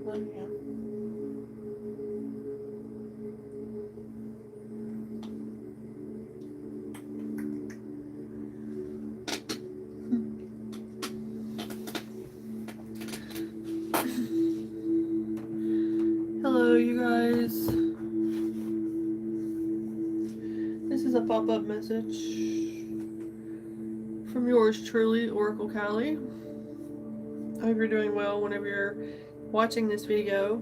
Okay. Hello, you guys. This is a pop-up message from yours truly, Oracle Callie. I hope you're doing well whenever you're watching this video.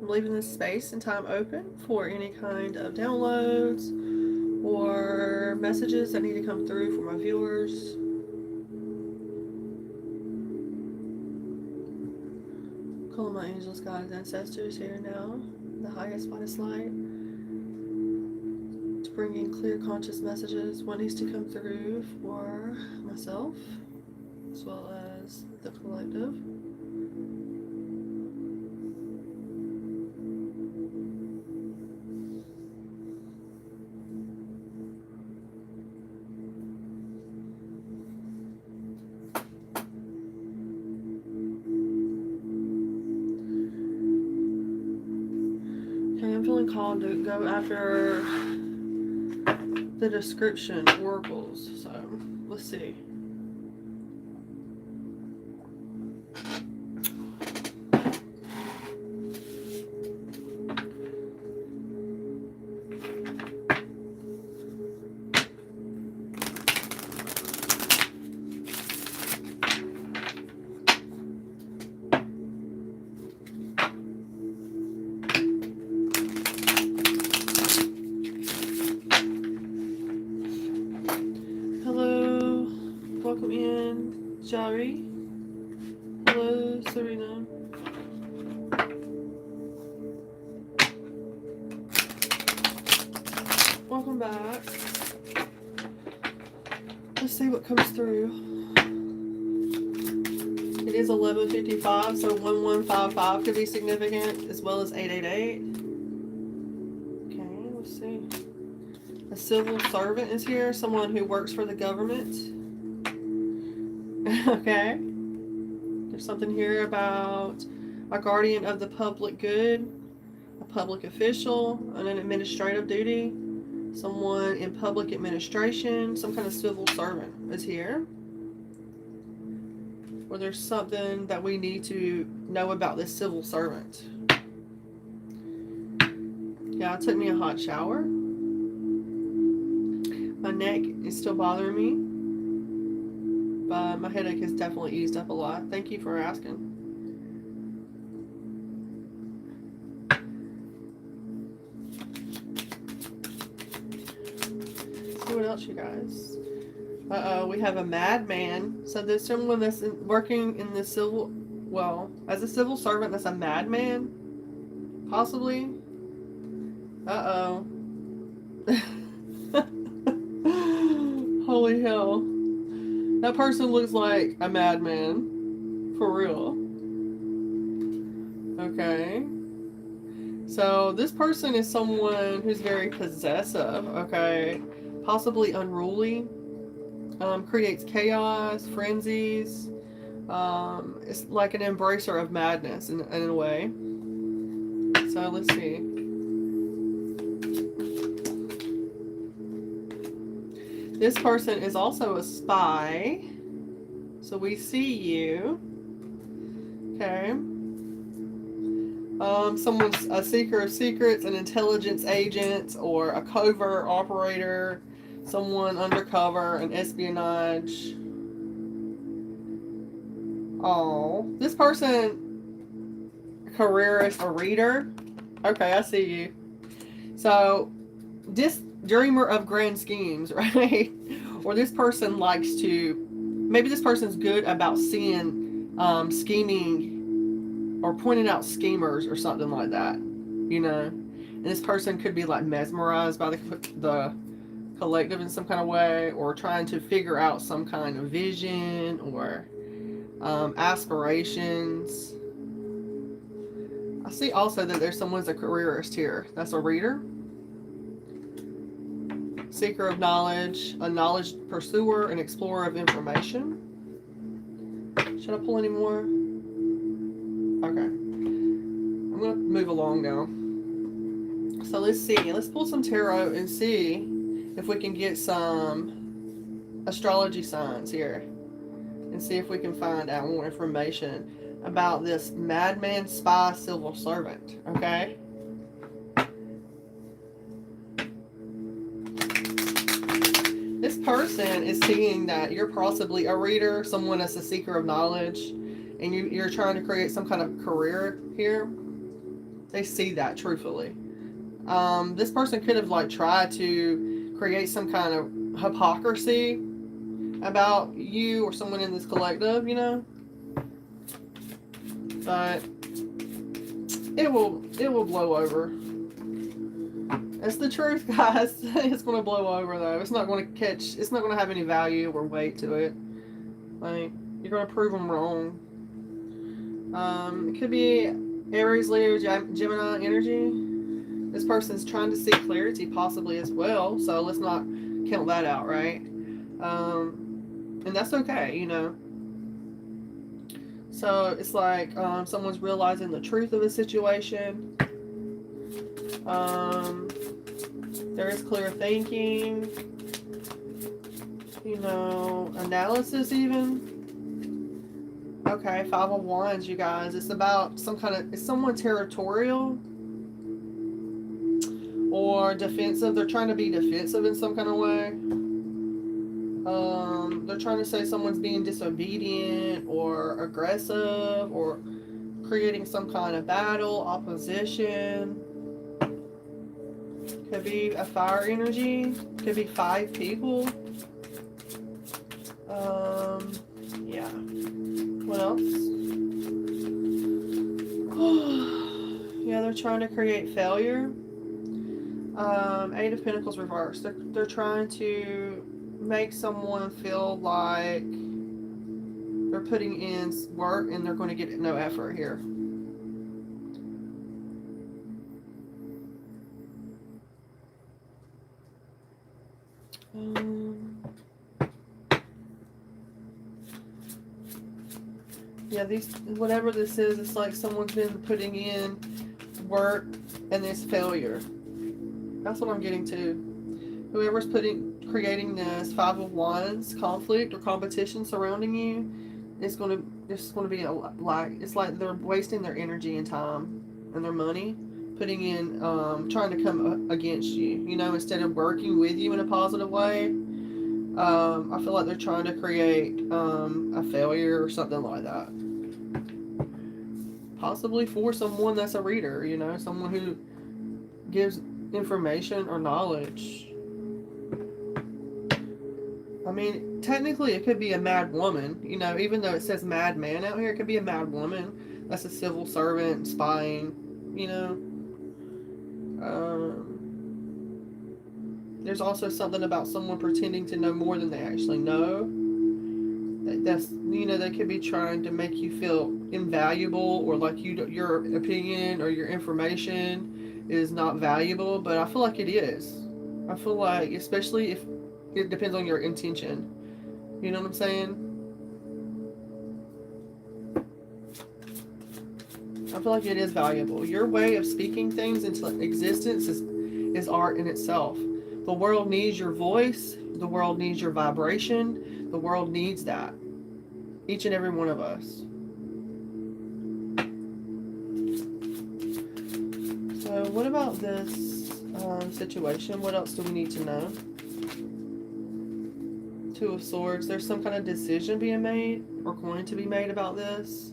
I'm leaving this space and time open for any kind of downloads or messages that need to come through for my viewers. Calling my angels, guides, ancestors here now, the highest, finest light, to bring in clear, conscious messages. What needs to come through for myself, as well as the collective. I'm feeling called to go after the description oracles, so let's see. Welcome in, Jari. Hello, Serena. Welcome back. Let's see what comes through. It is 11:55, so 1155 could be significant, as well as 888. Okay, let's see. A civil servant is here, someone who works for the government. Okay. There's something here about a guardian of the public good, a public official, on an administrative duty, someone in public administration, some kind of civil servant is here. Or there's something that we need to know about this civil servant. Yeah, it took me a hot shower. My neck is still bothering me, but my headache has definitely eased up a lot. Thank you for asking. Let's see what else, you guys. We have a madman. So there's someone that's working in the civil, well, as a civil servant that's a madman, possibly. Holy hell. That person looks like a madman. For real. Okay. So this person is someone who's very possessive, okay? Possibly unruly. Creates chaos, frenzies. It's like an embracer of madness in a way. So let's see. This person is also a spy. So we see you. Okay. Someone's a seeker of secrets, an intelligence agent, or a covert operator, someone undercover, an espionage. Oh, this person, careerist, a reader. Okay, I see you. So, this dreamer of grand schemes, right? Or this person likes to, maybe this person's good about seeing scheming or pointing out schemers or something like that, you know? And this person could be like mesmerized by the collective in some kind of way, or trying to figure out some kind of vision or aspirations. I see also that there's someone's a careerist here. That's a reader. Seeker of knowledge, a knowledge pursuer, an explorer of information. Should I pull any more? Okay. I'm going to move along now. So let's see. Let's pull some tarot and see if we can get some astrology signs here. And see if we can find out more information about this madman, spy, civil servant. Okay? This person is seeing that you're possibly a reader, someone that's a seeker of knowledge, and you're trying to create some kind of career here. They see that, truthfully. This person could have like tried to create some kind of hypocrisy about you or someone in this collective, you know. But it will blow over. It's the truth, guys. It's going to blow over, though. It's not going to it's not going to have any value or weight to it. Like, you're going to prove them wrong. It could be Aries, Leo, Gemini energy. This person's trying to seek clarity, possibly as well. So let's not count that out, right? And that's okay, you know. So it's like someone's realizing the truth of a situation. There is clear thinking, you know, analysis even. Okay, 5 of Wands, you guys. It's about some kind of, it's someone territorial or defensive. They're trying to be defensive in some kind of way. They're trying to say someone's being disobedient or aggressive or creating some kind of battle, opposition. Could be a fire energy. Could be 5 people. Yeah. What else? Yeah, they're trying to create failure. 8 of Pentacles reversed. They're trying to make someone feel like they're putting in work and they're going to get no effort here. Yeah, whatever this is, it's like someone's been putting in work and there's failure. That's what I'm getting to. Whoever's creating this 5 of Wands conflict or competition surrounding you, it's going to be it's like they're wasting their energy and time and their money putting in trying to come against you, you know, instead of working with you in a positive way. I feel like they're trying to create a failure or something like that. Possibly for someone that's a reader, you know, someone who gives information or knowledge. I mean, technically it could be a mad woman, you know, even though it says mad man out here, it could be a mad woman that's a civil servant, spying, you know. There's also something about someone pretending to know more than they actually know. That's, you know, they could be trying to make you feel invaluable or like your opinion or your information is not valuable, but I feel like it is. I feel like, especially if it depends on your intention. You know what I'm saying? I feel like it is valuable. Your way of speaking things into existence is art in itself. The world needs your voice. The world needs your vibration. The world needs that. Each and every one of us. So what about this situation? What else do we need to know? 2 of Swords. There's some kind of decision being made or going to be made about this.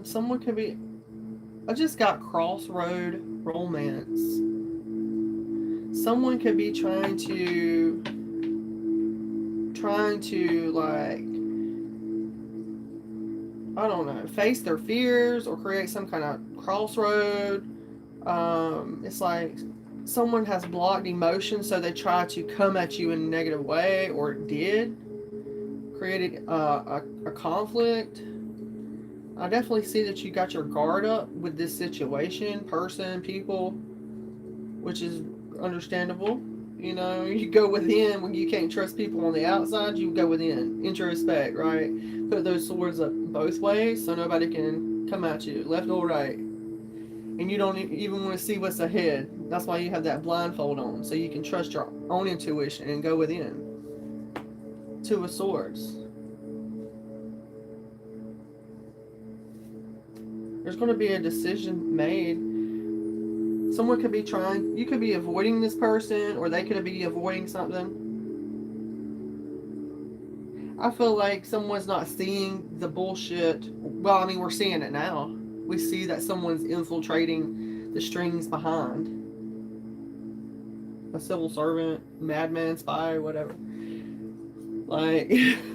Someone could be... I just got crossroad romance. Someone could be trying to like, I don't know, face their fears or create some kind of crossroad. It's like someone has blocked emotion, so they try to come at you in a negative way, or created a conflict. I definitely see that you got your guard up with this situation, person, people, which is understandable. You know, you go within when you can't trust people on the outside. You go within, introspect, right? Put those swords up both ways so nobody can come at you, left or right. And you don't even want to see what's ahead. That's why you have that blindfold on, so you can trust your own intuition and go within. Two of Swords. There's going to be a decision made. Someone could be trying, you could be avoiding this person, or they could be avoiding something. I feel like someone's not seeing the bullshit. Well, I mean, we're seeing it now. We see that someone's infiltrating the strings behind. A civil servant, madman, spy, whatever. Like,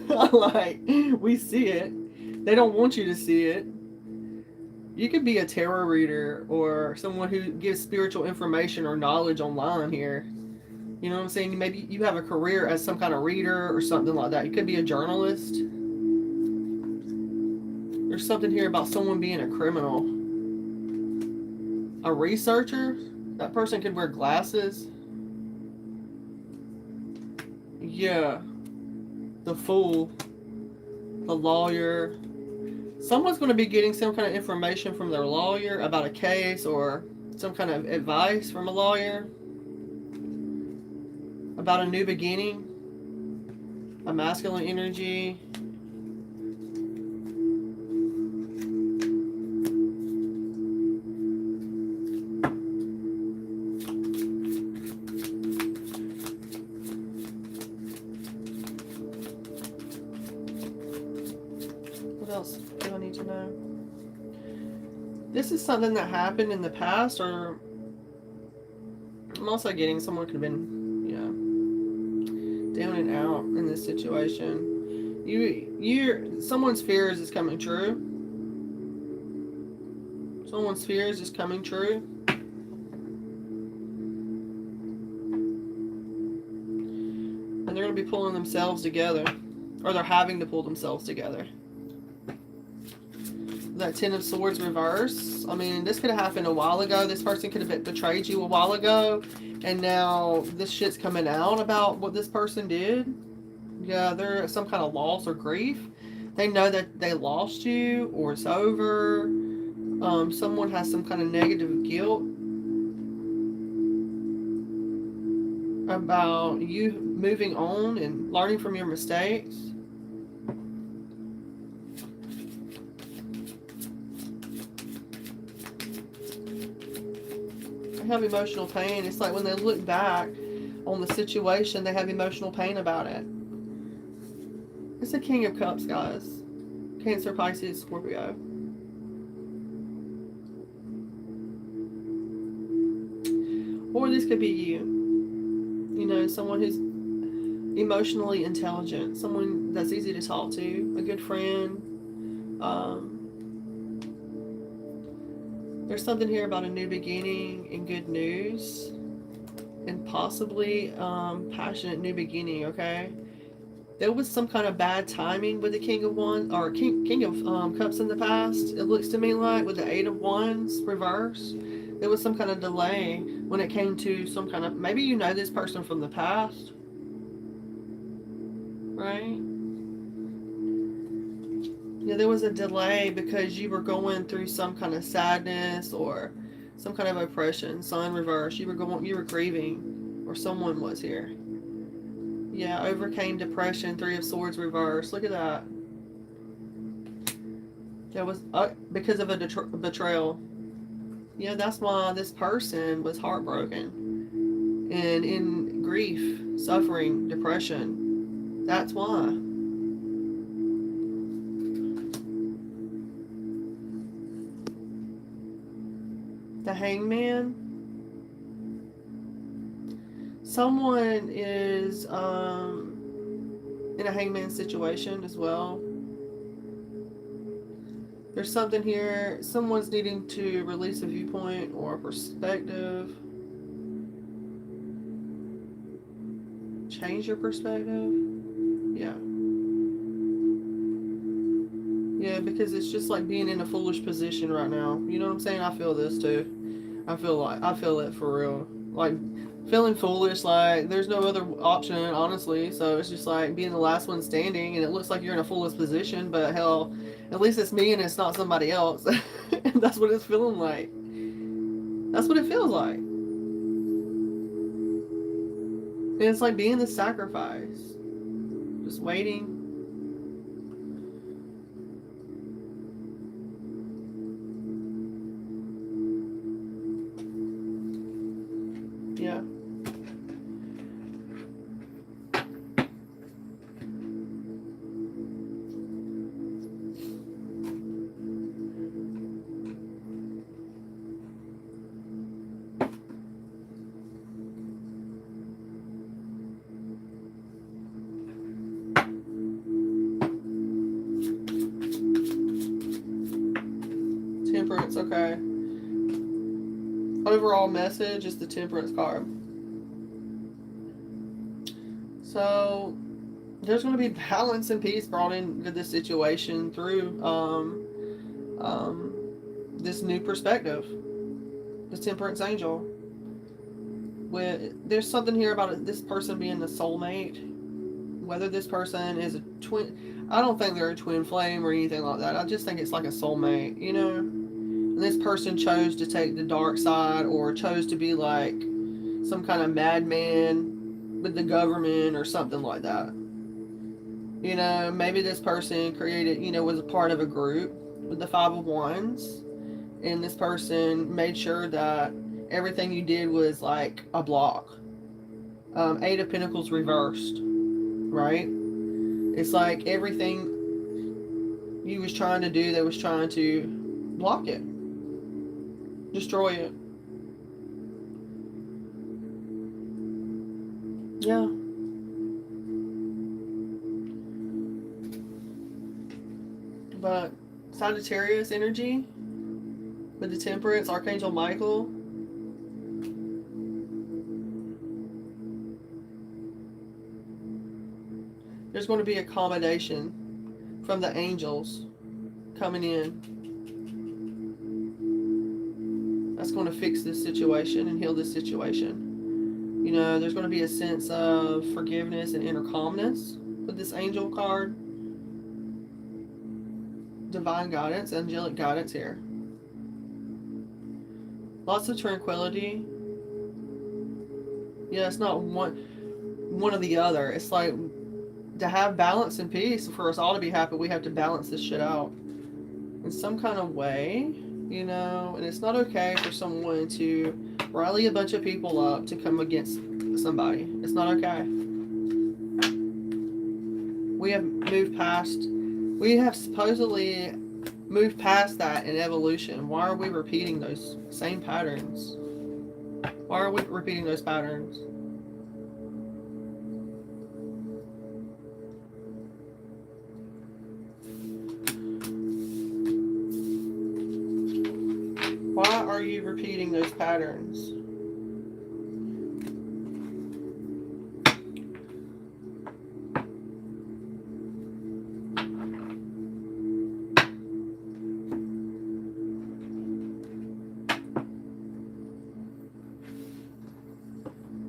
like, we see it. They don't want you to see it. You could be a tarot reader or someone who gives spiritual information or knowledge online here. You know what I'm saying? Maybe you have a career as some kind of reader or something like that. You could be a journalist. There's something here about someone being a criminal. A researcher? That person could wear glasses. Yeah. The Fool. The lawyer. Someone's going to be getting some kind of information from their lawyer about a case or some kind of advice from a lawyer about a new beginning, a masculine energy. What else do I need to know? This is something that happened in the past, or I'm also getting someone could have been, down and out in this situation. Someone's fears is coming true. Someone's fears is coming true. And they're going to be pulling themselves together, or they're having to pull themselves together. That Ten of Swords reverse. I mean, this could have happened a while ago. This person could have betrayed you a while ago. And now this shit's coming out about what this person did. Yeah, they're some kind of loss or grief. They know that they lost you or it's over. Someone has some kind of negative guilt about you moving on and learning from your mistakes. Have emotional pain. It's like when they look back on the situation, they have emotional pain about it. It's the King of Cups, guys. Cancer, Pisces, Scorpio. Or this could be you. You know, someone who's emotionally intelligent, someone that's easy to talk to, a good friend. There's something here about a new beginning and good news, and possibly passionate new beginning. Okay, there was some kind of bad timing with the King of Wands or King of Cups in the past. It looks to me like with the Eight of Wands reverse, there was some kind of delay when it came to some kind of, maybe you know this person from the past, right? Yeah, there was a delay because you were going through some kind of sadness or some kind of oppression. Sun reverse. You were grieving, or someone was here. Yeah, overcame depression. Three of Swords reverse. Look at that. That was because of a betrayal. Yeah, that's why this person was heartbroken and in grief, suffering, depression. That's why. The Hangman. Someone is in a hangman situation as well. There's something here. Someone's needing to release a viewpoint or a perspective. Change your perspective. Yeah. Yeah, because it's just like being in a foolish position right now. You know what I'm saying? I feel this too. I feel it for real. Like feeling foolish, like there's no other option, honestly. So it's just like being the last one standing, and it looks like you're in a foolish position, but hell, at least it's me and it's not somebody else. And that's what it's feeling like. That's what it feels like. And it's like being the sacrifice. Just waiting. Yeah. Temperance, okay. Overall message is the Temperance card. So there's going to be balance and peace brought into this situation through this new perspective. The Temperance Angel. There's something here about this person being the soulmate. Whether this person is a twin, I don't think they're a twin flame or anything like that. I just think it's like a soulmate, you know. And this person chose to take the dark side, or chose to be like some kind of madman with the government or something like that. You know, maybe this person created, was a part of a group with the Five of Wands, and this person made sure that everything you did was like a block. Eight of Pentacles reversed, right? It's like everything you was trying to do, they was trying to block it, destroy it. Yeah. But Sagittarius energy with the Temperance, Archangel Michael. There's going to be accommodation from the angels coming in. That's going to fix this situation and heal this situation. You know, there's going to be a sense of forgiveness and inner calmness with this angel card. Divine guidance, angelic guidance here. Lots of tranquility. Yeah, it's not one or the other. It's like, to have balance and peace, for us all to be happy, we have to balance this shit out in some kind of way, you know. And it's not okay for someone to rally a bunch of people up to come against somebody. It's not okay. We have supposedly moved past that in evolution. Why are we repeating those same patterns? Why are we repeating those patterns? Why are you repeating those patterns?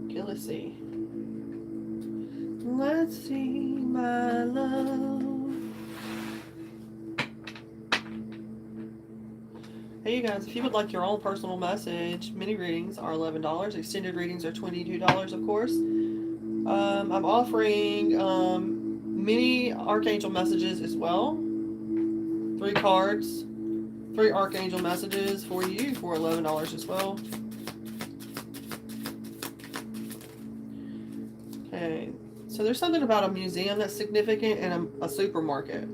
Okay, let's see. Let's see, my love. Hey you guys, if you would like your own personal message, mini readings are $11. Extended readings are $22, of course. I'm offering mini archangel messages as well. 3 cards, 3 archangel messages for you for $11 as well. Okay, so there's something about a museum that's significant and a supermarket.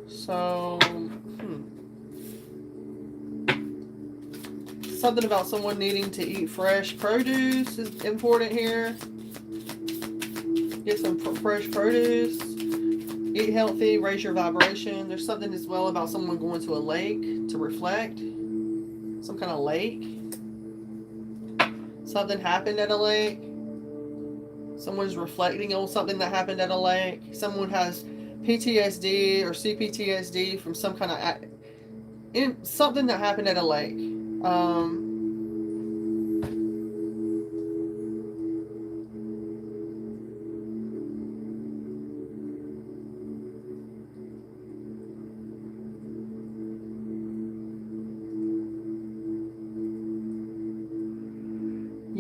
So, something about someone needing to eat fresh produce is important here. Get some fresh produce. Eat healthy. Raise your vibration. There's something as well about someone going to a lake to reflect. Some kind of lake. Something happened at a lake. Someone's reflecting on something that happened at a lake. Someone has PTSD or CPTSD from some kind of something that happened at a lake.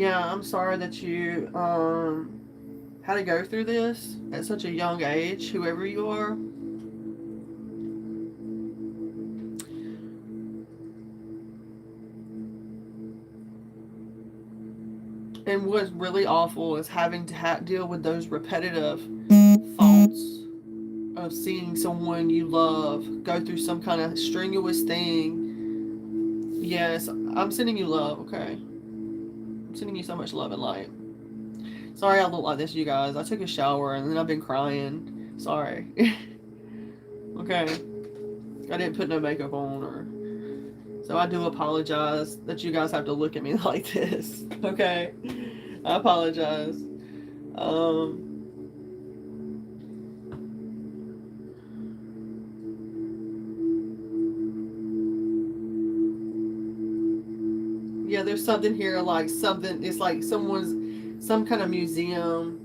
Yeah, I'm sorry that you had to go through this at such a young age, whoever you are. And what's really awful is having to deal with those repetitive thoughts of seeing someone you love go through some kind of strenuous thing. Yes, I'm sending you love, okay? I'm sending you so much love and light. Sorry I look like this, you guys. I took a shower and then I've been crying. Sorry. Okay. I didn't put no makeup on, or so I do apologize that you guys have to look at me like this. Okay. I apologize. Um yeah, there's something here like something, it's like some kind of museum.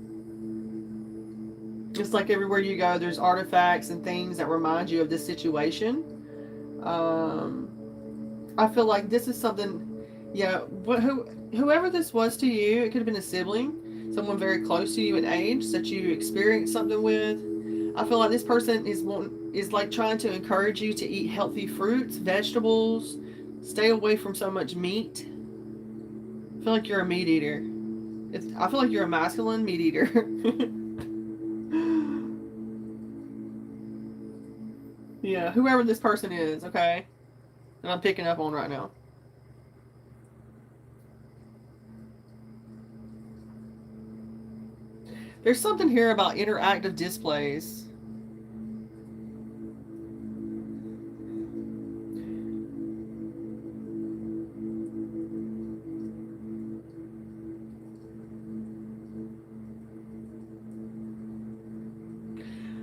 Just like everywhere you go, there's artifacts and things that remind you of this situation. Um, I feel like this is something, yeah, whoever this was to you, it could have been a sibling, someone very close to you in age that you experienced something with. I feel like this person is like trying to encourage you to eat healthy fruits, vegetables, stay away from so much meat. I feel like you're a meat eater. I feel like you're a masculine meat eater. Yeah, whoever this person is, okay? That I'm picking up on right now. There's something here about interactive displays.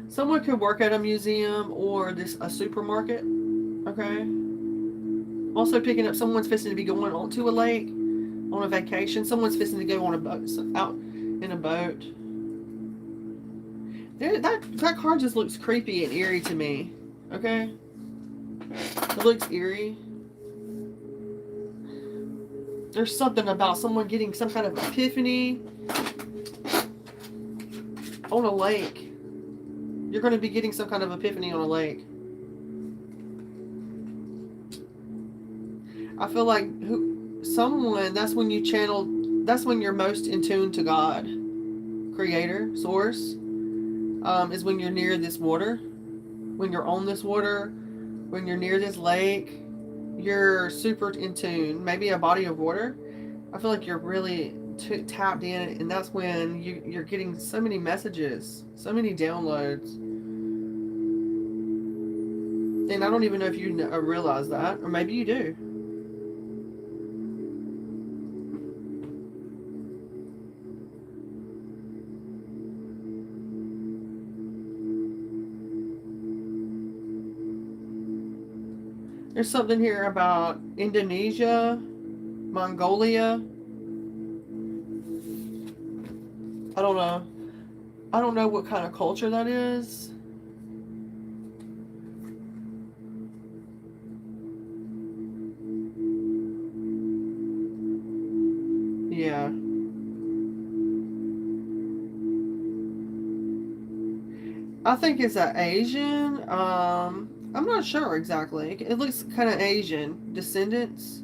Someone could work at a museum or a supermarket, okay? Also picking up someone's fixing to be going onto a lake on a vacation. Someone's fixing to go on a boat, out in a boat. That card just looks creepy and eerie to me, okay? It looks eerie. There's something about someone getting some kind of epiphany on a lake. You're going to be getting some kind of epiphany on a lake. I feel like someone, that's when you channel, that's when you're most in tune to God, Creator, Source, is when you're near this water, when you're on this water, when you're near this lake, you're super in tune. Maybe a body of water. I feel like you're really tapped in, and that's when you're getting so many messages, so many downloads. And I don't even know if you realize that, or maybe you do. There's something here about Indonesia, Mongolia. I don't know. I don't know what kind of culture that is. Yeah. I think it's an Asian. I'm not sure exactly. It looks kind of Asian descendants.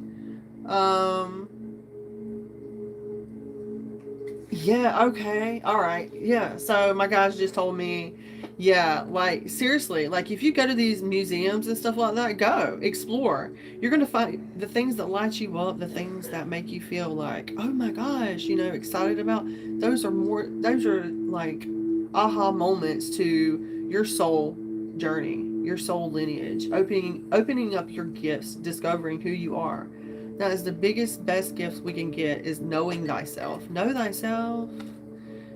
Um, yeah, okay. All right. Yeah. So my guys just told me, yeah, like seriously, like if you go to these museums and stuff like that, go explore. You're going to find the things that light you up, the things that make you feel like, oh my gosh, excited about. Those are like aha moments to your soul journey, your soul lineage, opening up your gifts, discovering who you are. That is the biggest, best gift we can get, is knowing thyself. Know thyself.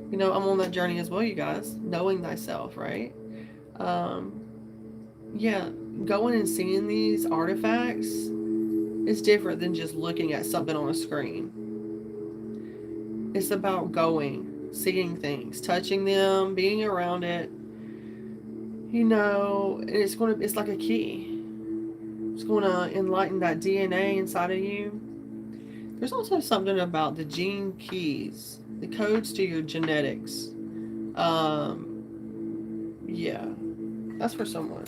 I'm on that journey as well, you guys. Knowing thyself, right? Um, yeah, going and seeing these artifacts is different than just looking at something on a screen. It's about going, seeing things, touching them, being around it. It's like a key. It's going to enlighten that DNA inside of you. There's also something about the gene keys, the codes to your genetics. Yeah, that's for someone.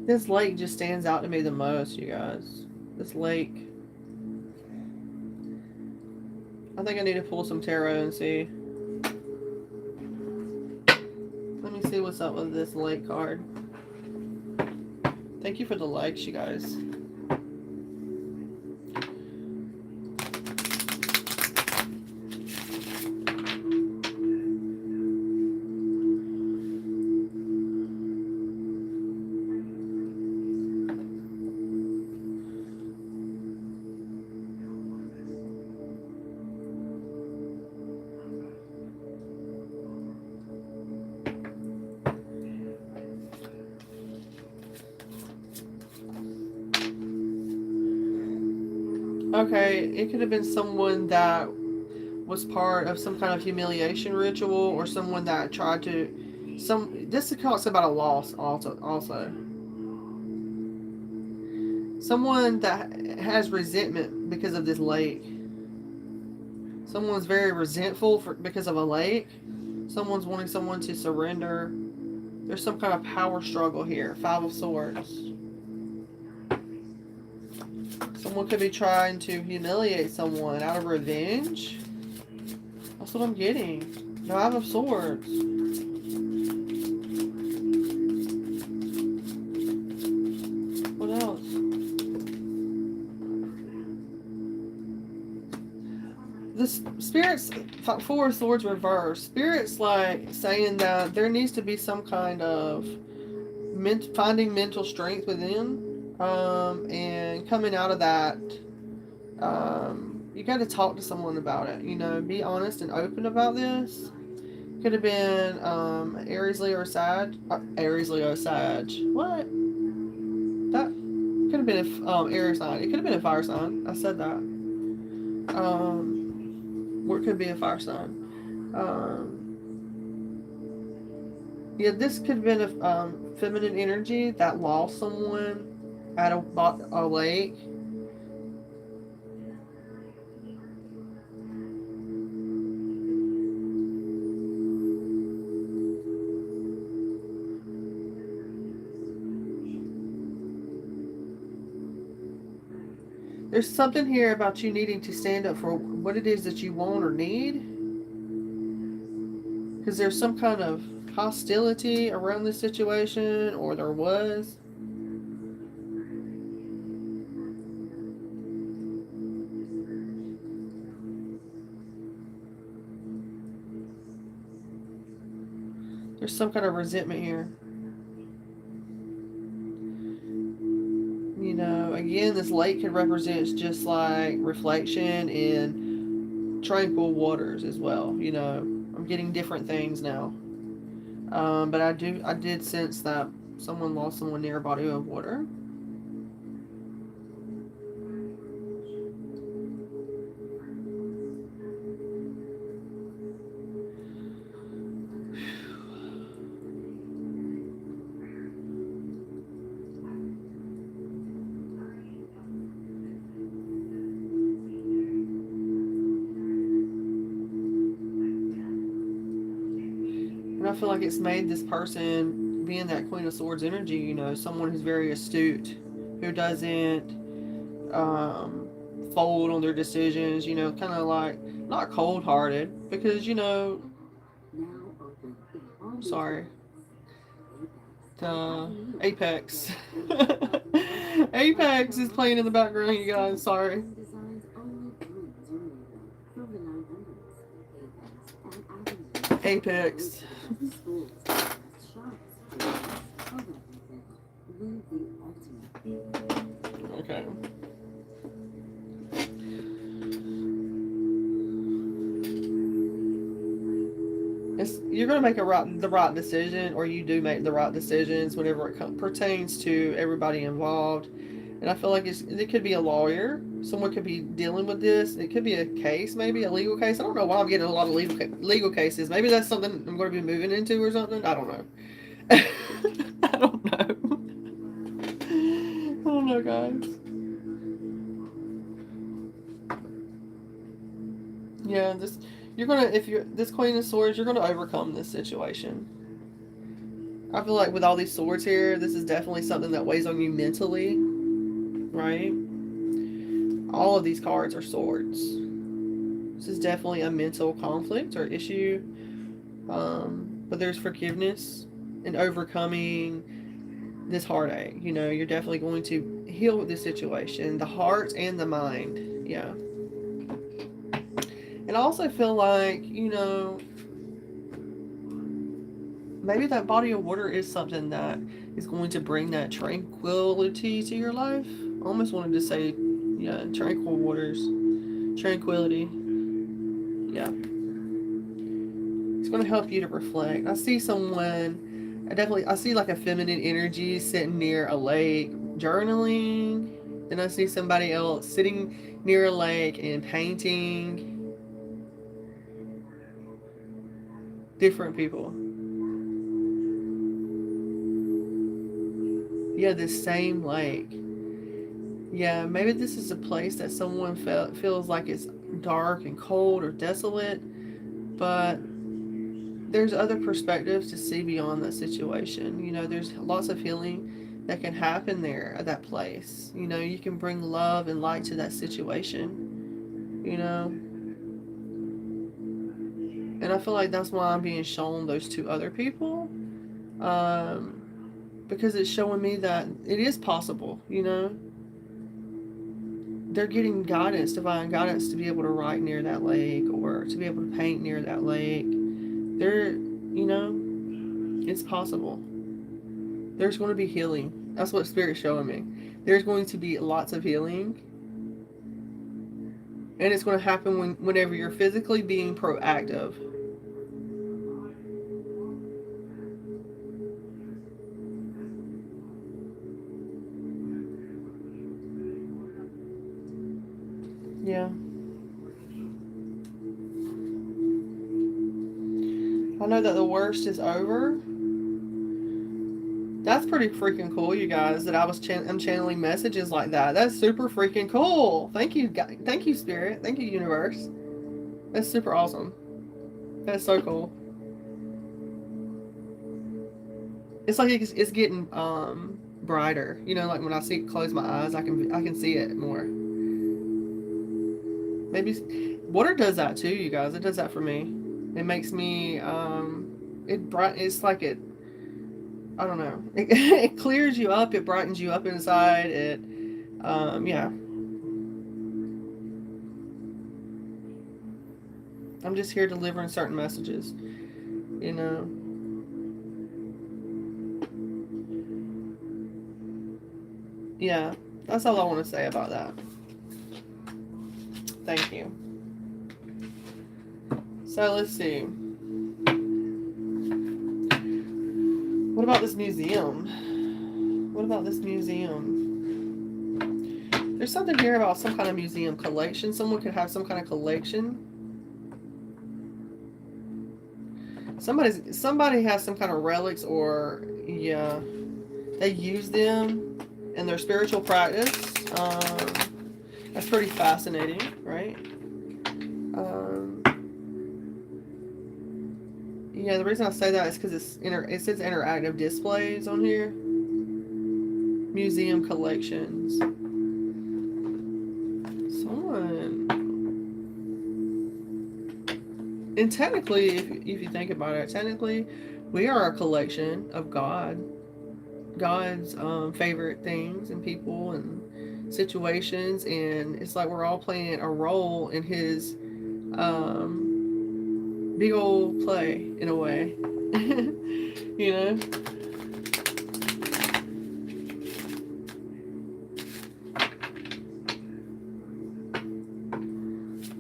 This lake just stands out to me the most, you guys. This lake. I think I need to pull some tarot and see. Let me see what's up with this lake card. Thank you for the likes, you guys. Okay, it could have been someone that was part of some kind of humiliation ritual, or someone that tried to this talks about a loss also. Someone that has resentment because of this lake. Someone's very resentful because of a lake. Someone's wanting someone to surrender. There's some kind of power struggle here. 5 of Swords. Someone could be trying to humiliate someone out of revenge. That's what I'm getting. 5 of Swords. What else? The Spirit's 4 of Swords reverse. Spirit's like saying that there needs to be some kind of finding mental strength within. And coming out of that, you got to talk to someone about it. You know, be honest and open about this. Could have been Aries, Leo, or Sag. Aries, Leo, Sag. What? That could have been a air sign. It could have been a fire sign. I said that. Or it could be a fire sign. Yeah, this could have been a feminine energy that lost someone at a lake. There's something here about you needing to stand up for what it is that you want or need. Because there's some kind of hostility around this situation, or there was. There's some kind of resentment here. You know, again, this lake can represent just like reflection in tranquil waters as well. You know, I'm getting different things now. But I did sense that someone lost someone near a body of water. And I feel like it's made this person, being that Queen of Swords energy, you know, someone who's very astute, who doesn't fold on their decisions, you know, kind of like, not cold-hearted, because, you know, sorry, Apex. Apex is playing in the background, you guys, sorry. Apex. Okay. You're going to make the right decision, or you do make the right decisions whenever it pertains to everybody involved. And I feel like it could be a lawyer. Someone could be dealing with this. It could be a case, maybe a legal case. I don't know why I'm getting a lot of legal cases. Maybe that's something I'm going to be moving into or something. I don't know. I don't know. I don't know, guys. Yeah, this Queen of Swords, you're gonna overcome this situation. I feel like with all these swords here, this is definitely something that weighs on you mentally, right? All of these cards are swords. This is definitely a mental conflict or issue, but there's forgiveness and overcoming this heartache. You know, you're definitely going to heal this situation, the heart and the mind. Yeah. And I also feel like, you know, maybe that body of water is something that is going to bring that tranquility to your life. I almost wanted to say, yeah, tranquil waters. Tranquility. Yeah. It's going to help you to reflect. I see someone, I see like a feminine energy sitting near a lake journaling. Then I see somebody else sitting near a lake and painting. Different people. Yeah, this same lake. Yeah, maybe this is a place that someone feels like it's dark and cold or desolate, but there's other perspectives to see beyond that situation. You know, there's lots of healing that can happen there at that place. You know, you can bring love and light to that situation, you know. And I feel like that's why I'm being shown those two other people. Because it's showing me that it is possible, you know. They're getting guidance, divine guidance, to be able to write near that lake or to be able to paint near that lake. You know, it's possible. There's going to be healing. That's what Spirit's showing me. There's going to be lots of healing. And it's going to happen whenever you're physically being proactive. Yeah. I know that the worst is over. That's pretty freaking cool, you guys, that I'm channeling messages like that. That's super freaking cool. Thank you, thank you, Spirit. Thank you, Universe. That's super awesome. That's so cool. It's like it's getting brighter. You know, like when I close my eyes, I can see it more. Maybe water does that too, you guys. It does that for me. It makes me it's like it, I don't know. It clears you up. It brightens you up inside. Yeah. I'm just here delivering certain messages, you know. Yeah, that's all I want to say about that. Thank you. So let's see. What about this museum? What about this museum? There's something here about some kind of museum collection. Someone could have some kind of collection. Somebody has some kind of relics, or yeah, they use them in their spiritual practice. That's pretty fascinating, right? Yeah, the reason I say that is because it says interactive displays on here. Museum collections. And technically, if you think about it, technically, we are a collection of God's favorite things and people and situations, and it's like we're all playing a role in His big old play, in a way. You know?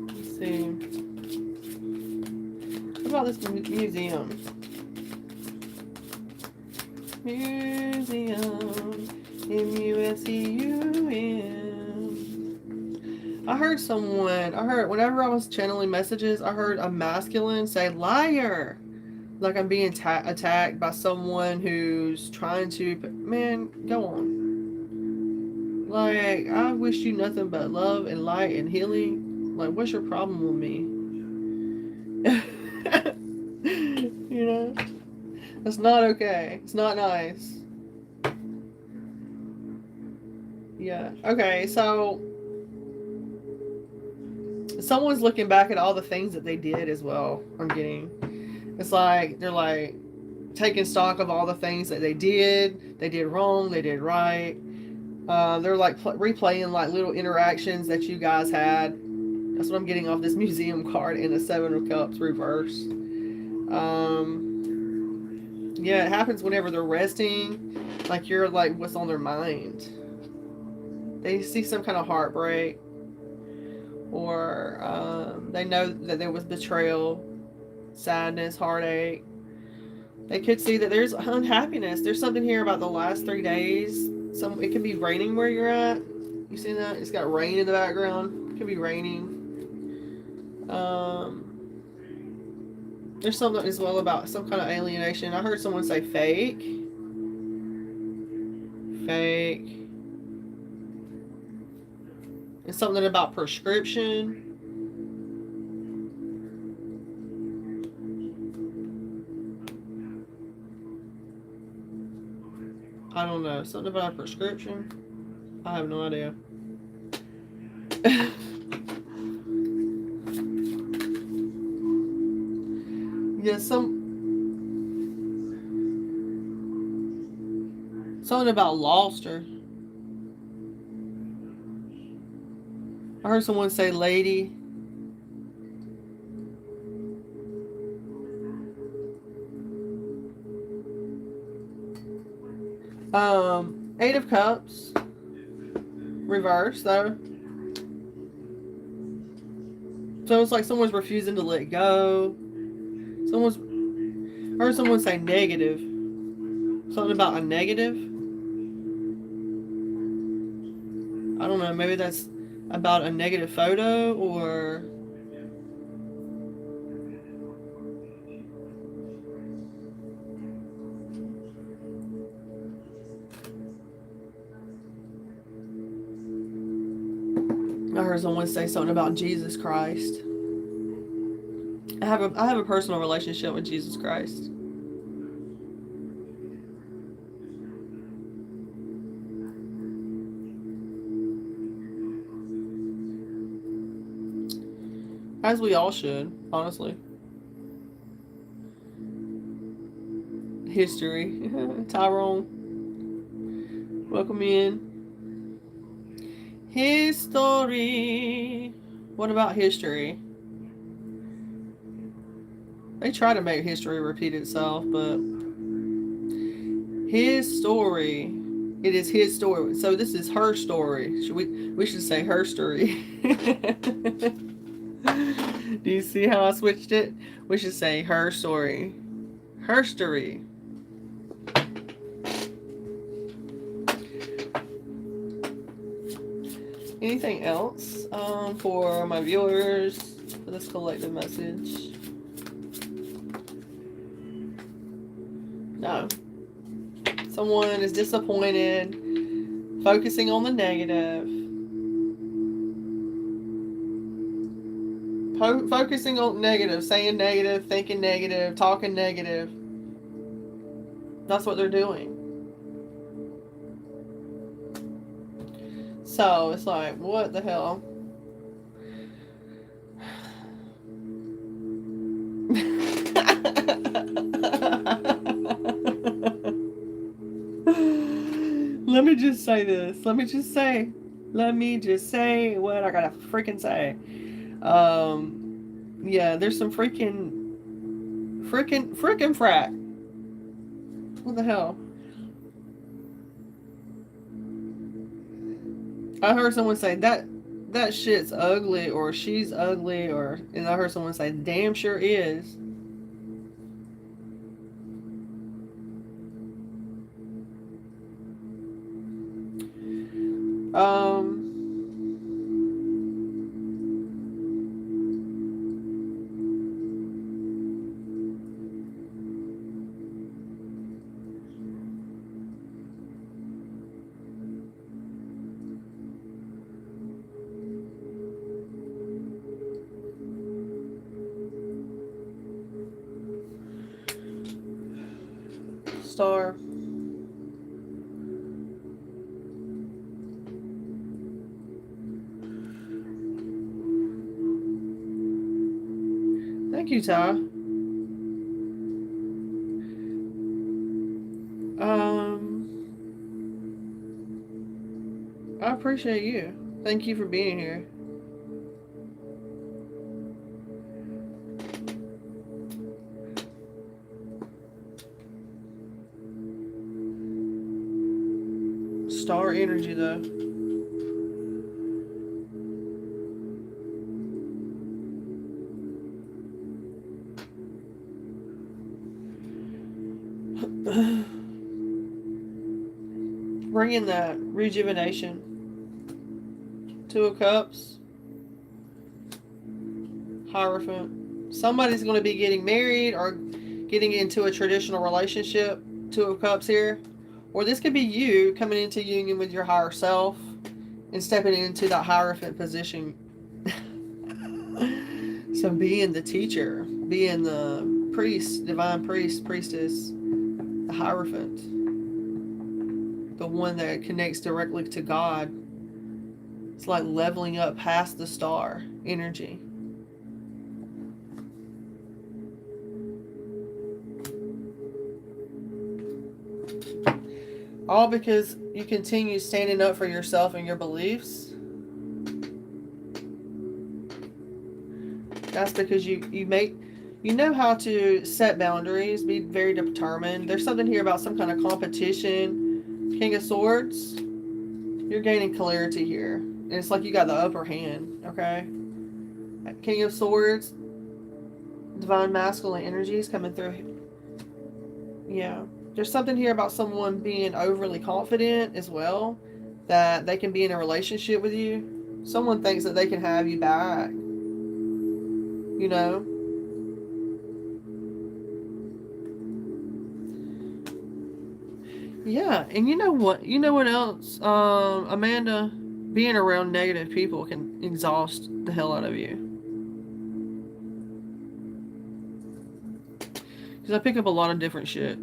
Let's see. What about this museum? Museum. M-U-S-E-U-M. I heard whenever I was channeling messages, I heard a masculine say, liar. Like I'm being attacked by someone who's trying to, man, go on. Like, I wish you nothing but love and light and healing. Like, what's your problem with me? You know? That's not okay. It's not nice. Yeah. Okay, so someone's looking back at all the things that they did as well. I'm getting. It's like they're like taking stock of all the things that they did wrong, they did right. They're like replaying like little interactions that you guys had. That's what I'm getting off this museum card in the Seven of Cups reverse. Yeah, it happens whenever they're resting. Like you're like, what's on their mind? They see some kind of heartbreak, or they know that there was betrayal, sadness, heartache. They could see that there's unhappiness. There's something here about the last 3 days. It could be raining where you're at. You see that? It's got rain in the background. It could be raining. There's something as well about some kind of alienation. I heard someone say fake. Fake. It's something about prescription. I don't know. Something about a prescription. I have no idea. Yeah, something about lost her. I heard someone say lady. Eight of Cups. Reverse though. So it's like someone's refusing to let go. I heard someone say negative. Something about a negative. I don't know, maybe that's about a negative photo, or I heard someone say something about Jesus Christ. I have a personal relationship with Jesus Christ. As we all should, honestly. History. Tyrone. Welcome in. History. What about history? They try to make history repeat itself, but his story. It is his story. So this is her story. We should say her story. Do you see how I switched it? We should say her story. Her story. Anything else for my viewers for this collective message? No. Someone is disappointed, focusing on the negative. Focusing on negative, saying negative, thinking negative, talking negative. That's what they're doing. So it's like, what the hell? Let me just say this. Let me just say what I gotta freaking say. Yeah, there's some freaking frack. What the hell? I heard someone say that shit's ugly, or she's ugly, and I heard someone say damn sure is. Star. Thank you, Ty. I appreciate you. Thank you for being here. Star energy, though. Bringing that rejuvenation. Two of Cups. Hierophant. Somebody's going to be getting married or getting into a traditional relationship. Two of Cups here. Or this could be you coming into union with your higher self and stepping into that Hierophant position. So being the teacher, being the priest, divine priest, priestess, the Hierophant, the one that connects directly to God. It's like leveling up past the star energy. All because you continue standing up for yourself and your beliefs. That's because you know how to set boundaries, be very determined. There's something here about some kind of competition. King of Swords. You're gaining clarity here. And it's like you got the upper hand, okay? King of Swords. Divine masculine energies coming through. Yeah. There's something here about someone being overly confident as well. That they can be in a relationship with you. Someone thinks that they can have you back. You know? Yeah, and you know what? You know what else? Amanda, being around negative people can exhaust the hell out of you. Because I pick up a lot of different shit.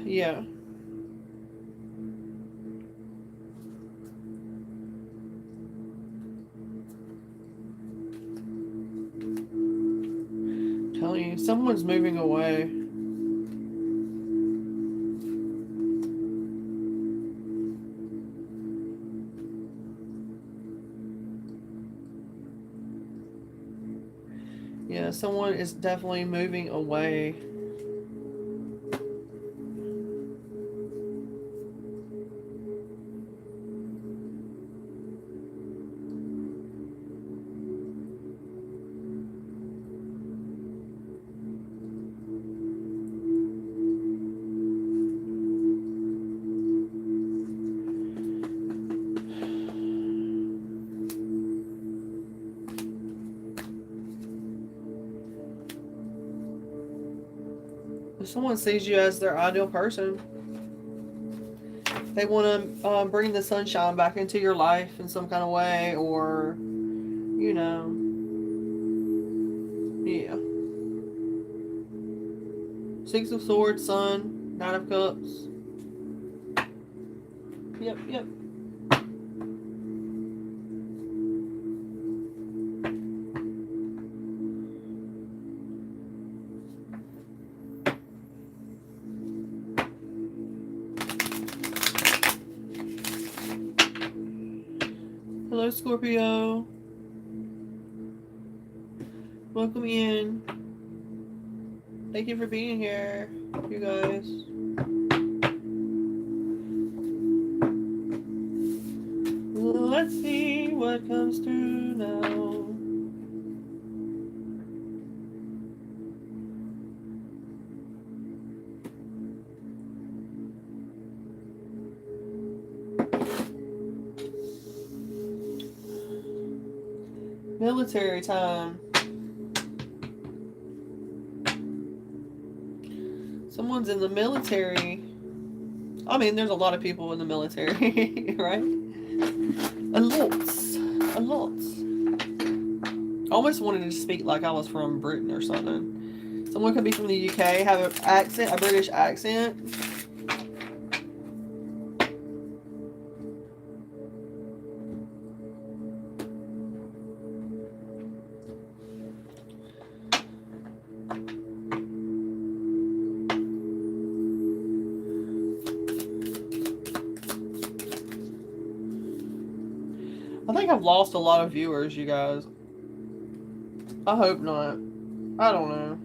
Yeah. I'm telling you, someone's moving away. Yeah, someone is definitely moving away. If someone sees you as their ideal person, they want to bring the sunshine back into your life in some kind of way, or, you know, yeah. Six of Swords, Sun, Nine of Cups. Yep, yep. Hello, Scorpio. Welcome in. Thank you for being here, you guys. Let's see what comes through now. Military time. Someone's in the military. I mean, there's a lot of people in the military, right? A lot. I almost wanted to speak like I was from Britain or something. Someone could be from the UK, have an accent, a British accent. I think I've lost a lot of viewers, you guys. I hope not. I don't know.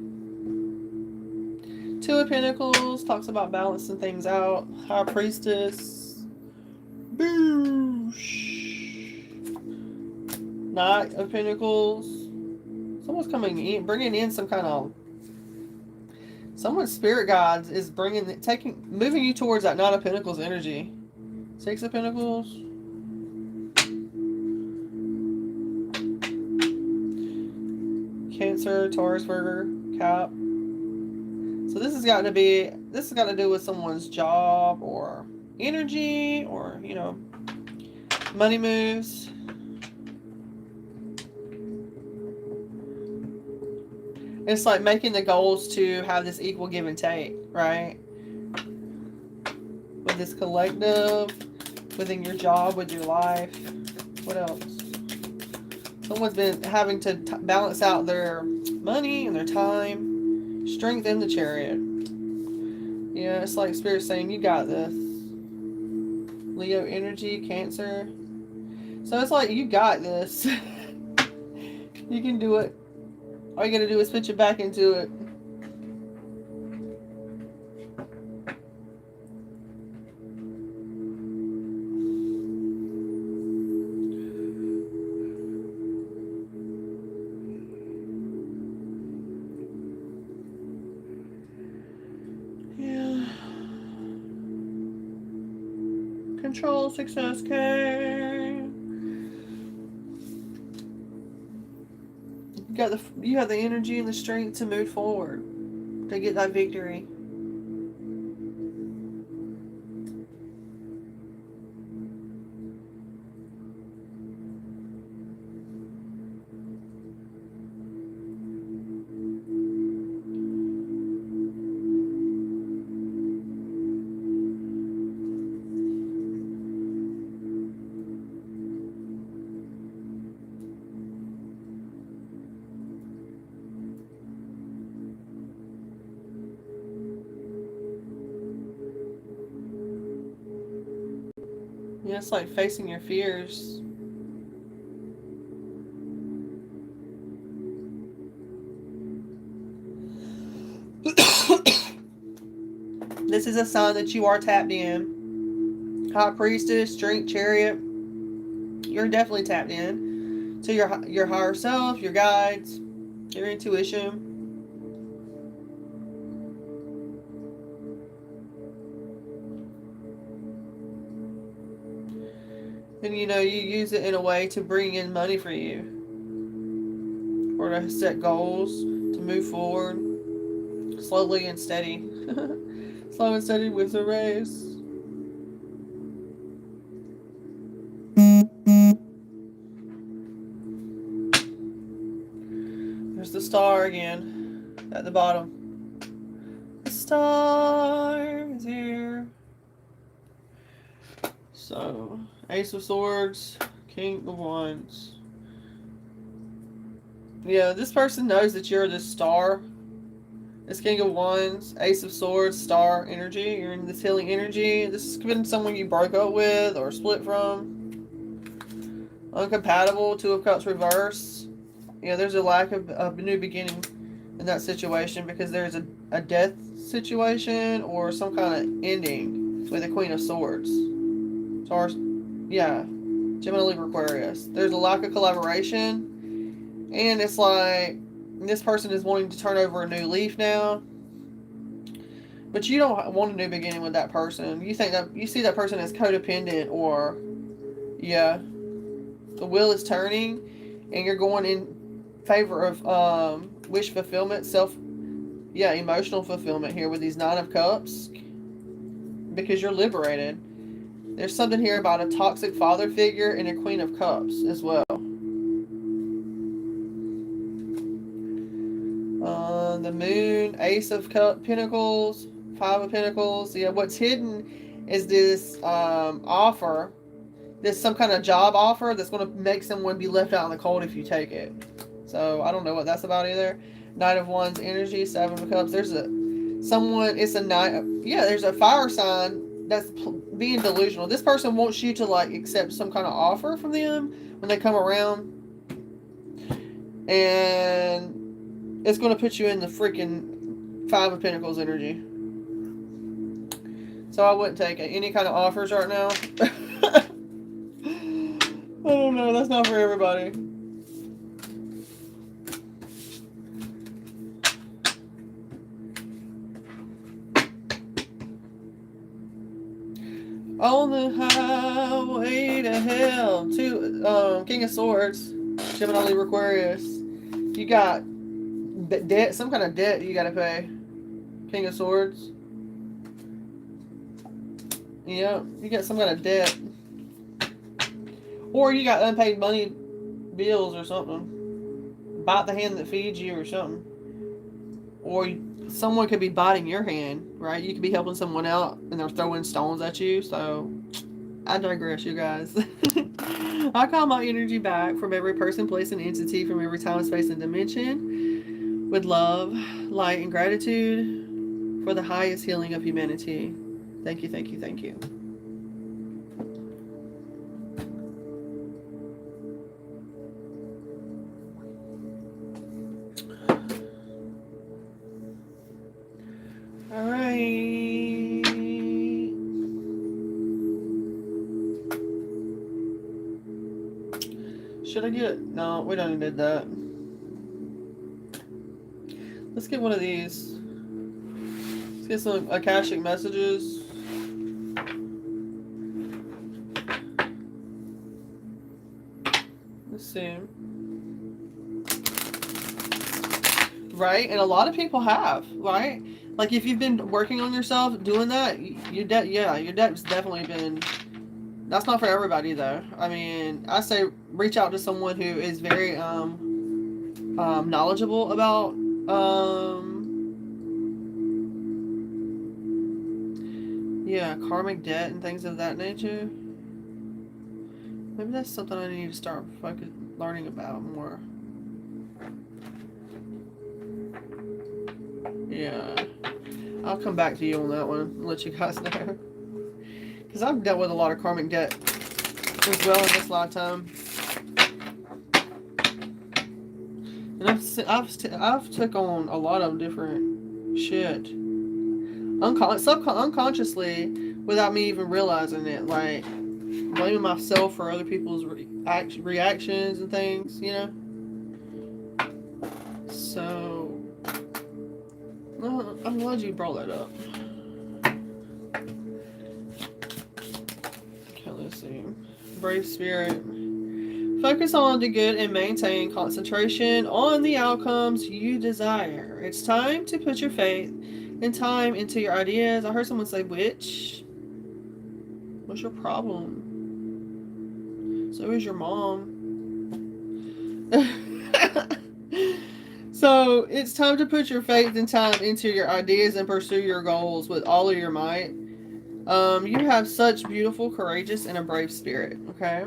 Two of Pentacles talks about balancing things out. High Priestess. Boosh. Knight of Pentacles. Someone's coming in, bringing in some kind of... Someone's spirit guides is moving you towards that Knight of Pentacles energy. Six of Pentacles. Cancer, Taurus, Virgo, Cap. So this has got to do with someone's job or energy or, you know, money moves. It's like making the goals to have this equal give and take, right? With this collective, within your job, with your life. What else? Someone's been having to balance out their money and their time. Strength in the Chariot. Yeah, it's like Spirit saying, you got this. Leo energy, Cancer. So it's like, you got this. You can do it. All you gotta do is put your back into it. Control, success, K. You have the energy and the strength to move forward, to get that victory. Yeah, it's like facing your fears. This is a sign that you are tapped in. High Priestess, Strength, Chariot. You're definitely tapped in to your higher self, your guides, your intuition. And you know, you use it in a way to bring in money for you. Or to set goals, to move forward. Slowly and steady. Slow and steady with the race. There's the star again. At the bottom. The star is here. So, Ace of Swords, King of Wands. Yeah, this person knows that you're this star. This King of Wands, Ace of Swords, star energy. You're in this healing energy. This has been someone you broke up with or split from. Uncompatible, Two of Cups reverse. Yeah, there's a lack of a new beginning in that situation because there's a death situation or some kind of ending with the Queen of Swords. Taurus, yeah, Gemini, Libra, Aquarius. There's a lack of collaboration, and it's like this person is wanting to turn over a new leaf now, but you don't want a new beginning with that person. You think that you see that person as codependent, or yeah, the wheel is turning, and you're going in favor of wish fulfillment, emotional fulfillment here with these Nine of Cups, because you're liberated. There's something here about a toxic father figure and a Queen of Cups as well. The Moon, Ace of Pentacles, Five of Pentacles. Yeah, what's hidden is this offer. There's some kind of job offer that's going to make someone be left out in the cold if you take it. So I don't know what that's about either. Knight of Wands energy, Seven of Cups. There's there's a fire sign that's being delusional. This person wants you to like accept some kind of offer from them when they come around, and it's going to put you in the freaking Five of Pentacles energy. So I wouldn't take any kind of offers right now. I don't know. That's not for everybody. On the highway to hell. King of Swords. Gemini, Libra, Aquarius. You got debt, some kind of debt you gotta pay. King of Swords. Yeah, you got some kind of debt. Or you got unpaid money, bills or something. Bite the hand that feeds you or something. Or someone could be biting your hand, right? You could be helping someone out and they're throwing stones at you. So, I digress, you guys. I call my energy back from every person, place, and entity from every time, space, and dimension with love, light, and gratitude for the highest healing of humanity. Thank you, thank you, thank you. All right. Should I get... No, we don't need that. Let's get one of these. Let's get some Akashic messages. Let's see. Right? And a lot of people have, right? Like, if you've been working on yourself, doing that, your debt's definitely been... That's not for everybody, though. I mean, I say reach out to someone who is very knowledgeable about karmic debt and things of that nature. Maybe that's something I need to start learning about more. Yeah. I'll come back to you on that one and let you guys know. Because I've dealt with a lot of karmic debt as well in this lifetime. And I've took on a lot of different shit. Unconsciously, without me even realizing it. Like, blaming myself for other people's reactions and things, you know? So... Well, I'm glad you brought that up. Okay, let's see. Brave spirit. Focus on the good and maintain concentration on the outcomes you desire. It's time to put your faith and time into your ideas. I heard someone say, "Witch, what's your problem? So is your mom." So, it's time to put your faith and time into your ideas and pursue your goals with all of your might. You have such beautiful, courageous, and a brave spirit, okay?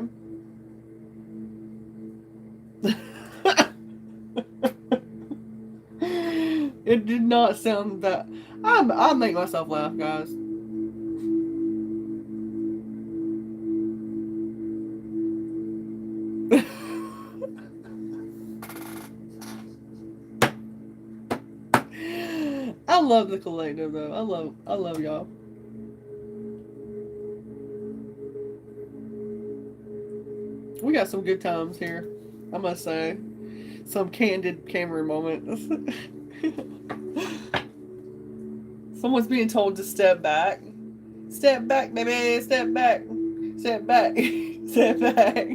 It did not sound that... I make myself laugh, guys. I love the collective, though. I love y'all. We got some good times here, I must say. Some candid camera moments. Someone's being told to step back. Step back, baby. Step back. Step back. Step back.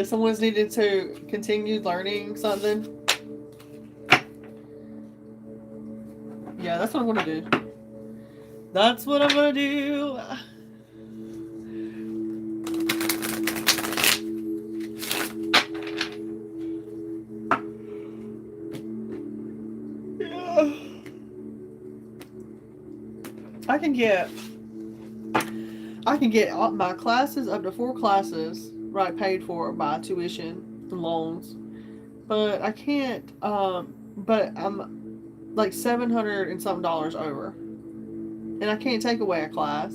someone's needed to continue learning something. Yeah, that's what I'm gonna do. That's what I'm gonna do. Yeah. I can get my classes up to 4 classes right paid for by tuition and loans, but I can't. But I'm like $700 and something over, and I can't take away a class.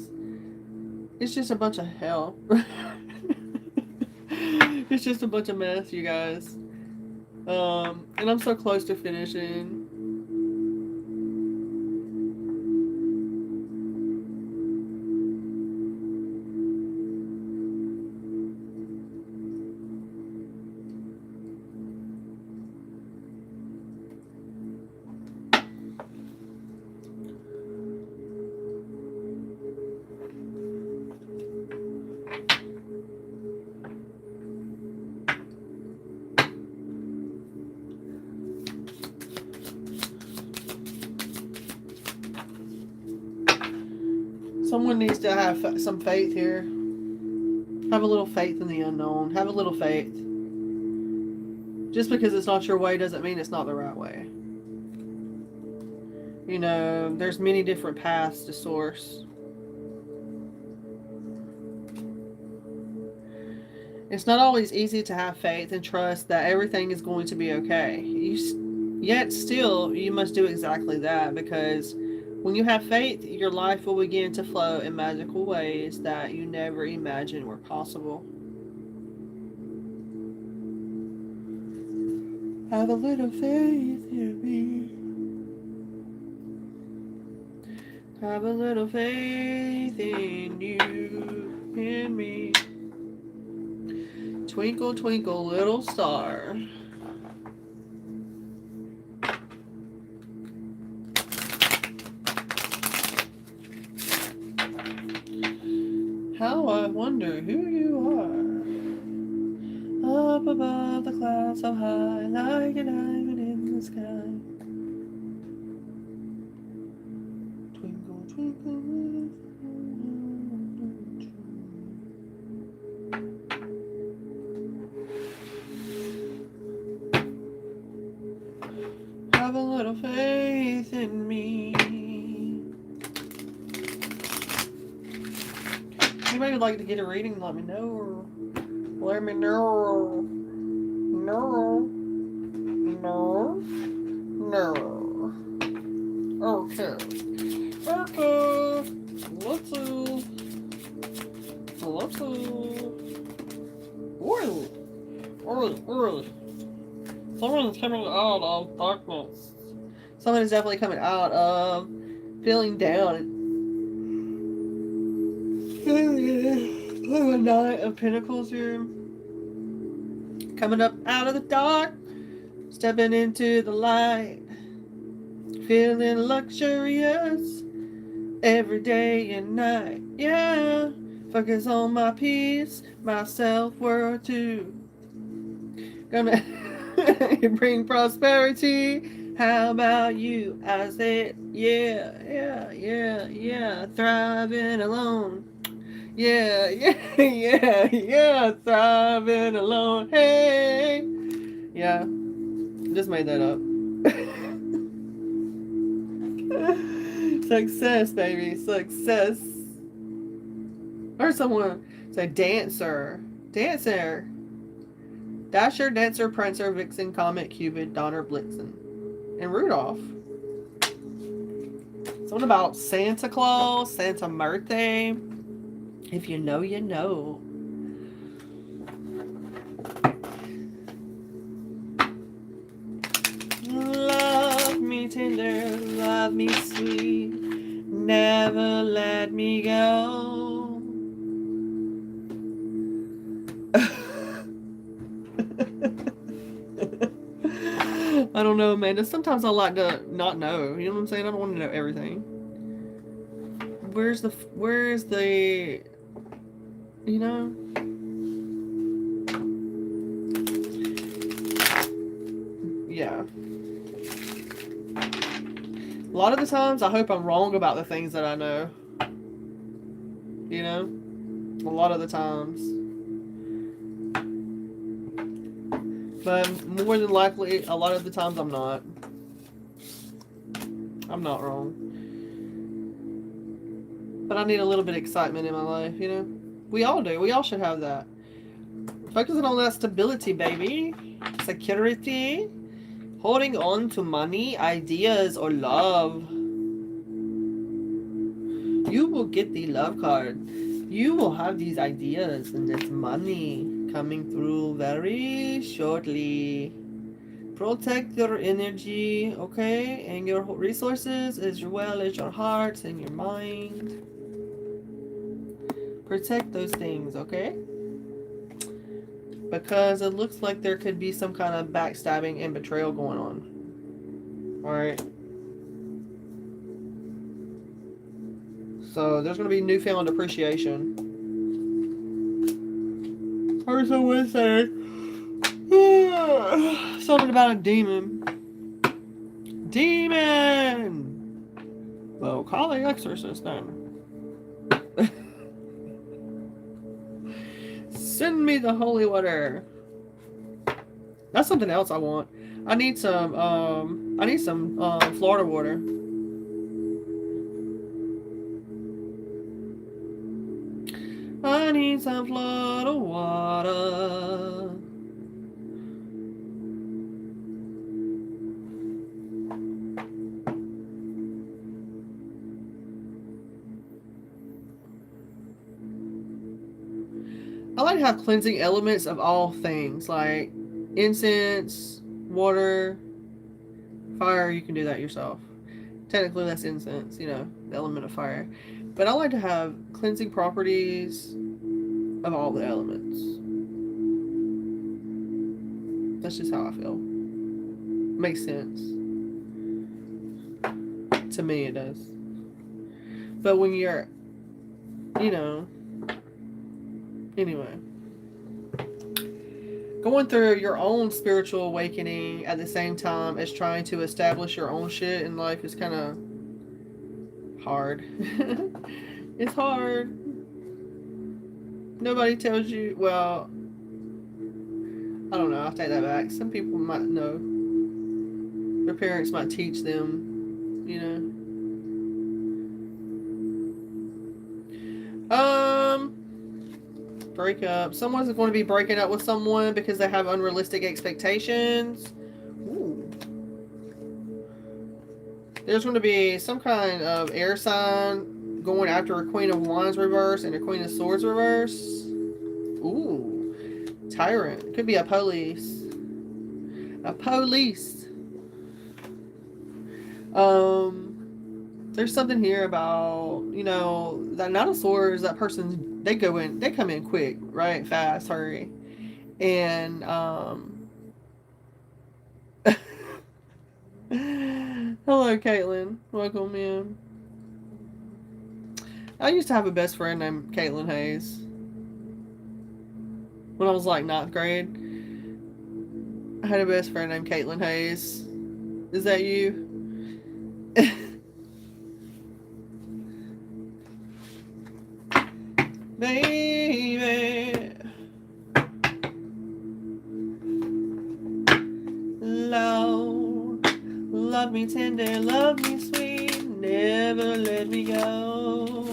It's just a bunch of hell. It's just a bunch of mess, you guys. And I'm so close to finishing. Someone needs to have some faith here. Have a little faith in the unknown. Have a little faith. Just because it's not your way doesn't mean it's not the right way. You know, there's many different paths to source. It's not always easy to have faith and trust that everything is going to be okay. Yet still, you must do exactly that, because when you have faith, your life will begin to flow in magical ways that you never imagined were possible. Have a little faith in me. Have a little faith in you, in me. Twinkle, twinkle, little star. How I wonder who you are. Up above the clouds so high, like a diamond in the sky. Twinkle, twinkle, have a little faith in me. Anybody would like to get a reading, let me know. Let me know. No. No. No. Okay. Okay. Let's see. Let's see. Oil. Someone is coming out of darkness. Someone is definitely coming out of feeling down. A Knight of Pentacles here. Coming up out of the dark. Stepping into the light. Feeling luxurious. Every day and night. Yeah. Focus on my peace. My self-worth too. Gonna bring prosperity. How about you? I said, yeah. Thriving alone. Yeah. Thriving alone. Hey. Yeah. Just made that up. Success, baby. Success. Or someone say dancer. Dancer. Dasher, Dancer, Prancer, Vixen, Comet, Cupid, Donner, Blitzen, and Rudolph. Something about Santa Claus, Santa Muerte. If you know, you know. Love me tender, love me sweet, never let me go. I don't know, Amanda. Sometimes I like to not know. You know what I'm saying? I don't want to know everything. Where's the, you know? yeah. A lot of the times, I hope I'm wrong about the things that I know. You know? A lot of the times. But more than likely, a lot of the times I'm not. I'm not wrong. But I need a little bit of excitement in my life, you know? We all do. We all should have that. Focusing on that stability, baby. Security. Holding on to money, ideas, or love. You will get the love card. You will have these ideas and this money coming through very shortly. Protect your energy, okay? And your resources as well as your heart and your mind. Protect those things, okay? Because it looks like there could be some kind of backstabbing and betrayal going on. Alright. So there's going to be newfound appreciation. Or someone say something about a demon. Demon! Well, call the exorcist then. Send me the holy water. That's something else I want. I need some Florida water. I need some Florida water. I like to have cleansing elements of all things, like incense, water, fire. You can do that yourself. Technically, that's incense, you know, the element of fire. But I like to have cleansing properties of all the elements. That's just how I feel. Makes sense. To me, it does. But when you're, you know, anyway, going through your own spiritual awakening at the same time as trying to establish your own shit in life is kind of hard. It's hard. Nobody tells you, well, I don't know, I'll take that back. Some people might know. Their parents might teach them, you know. Break up. Someone's going to be breaking up with someone because they have unrealistic expectations. Ooh. There's going to be some kind of air sign going after a Queen of Wands reverse and a Queen of Swords reverse. Ooh. Tyrant. Could be a police. A police. There's something here about, you know, that Knight of Swords, that person, they come in quick, right? Fast, hurry. And, hello, Caitlin. Welcome in. I used to have a best friend named Caitlin Hayes. When I was like 9th grade, I had a best friend named Caitlin Hayes. Is that you? Baby, love me tender, love me sweet, never let me go.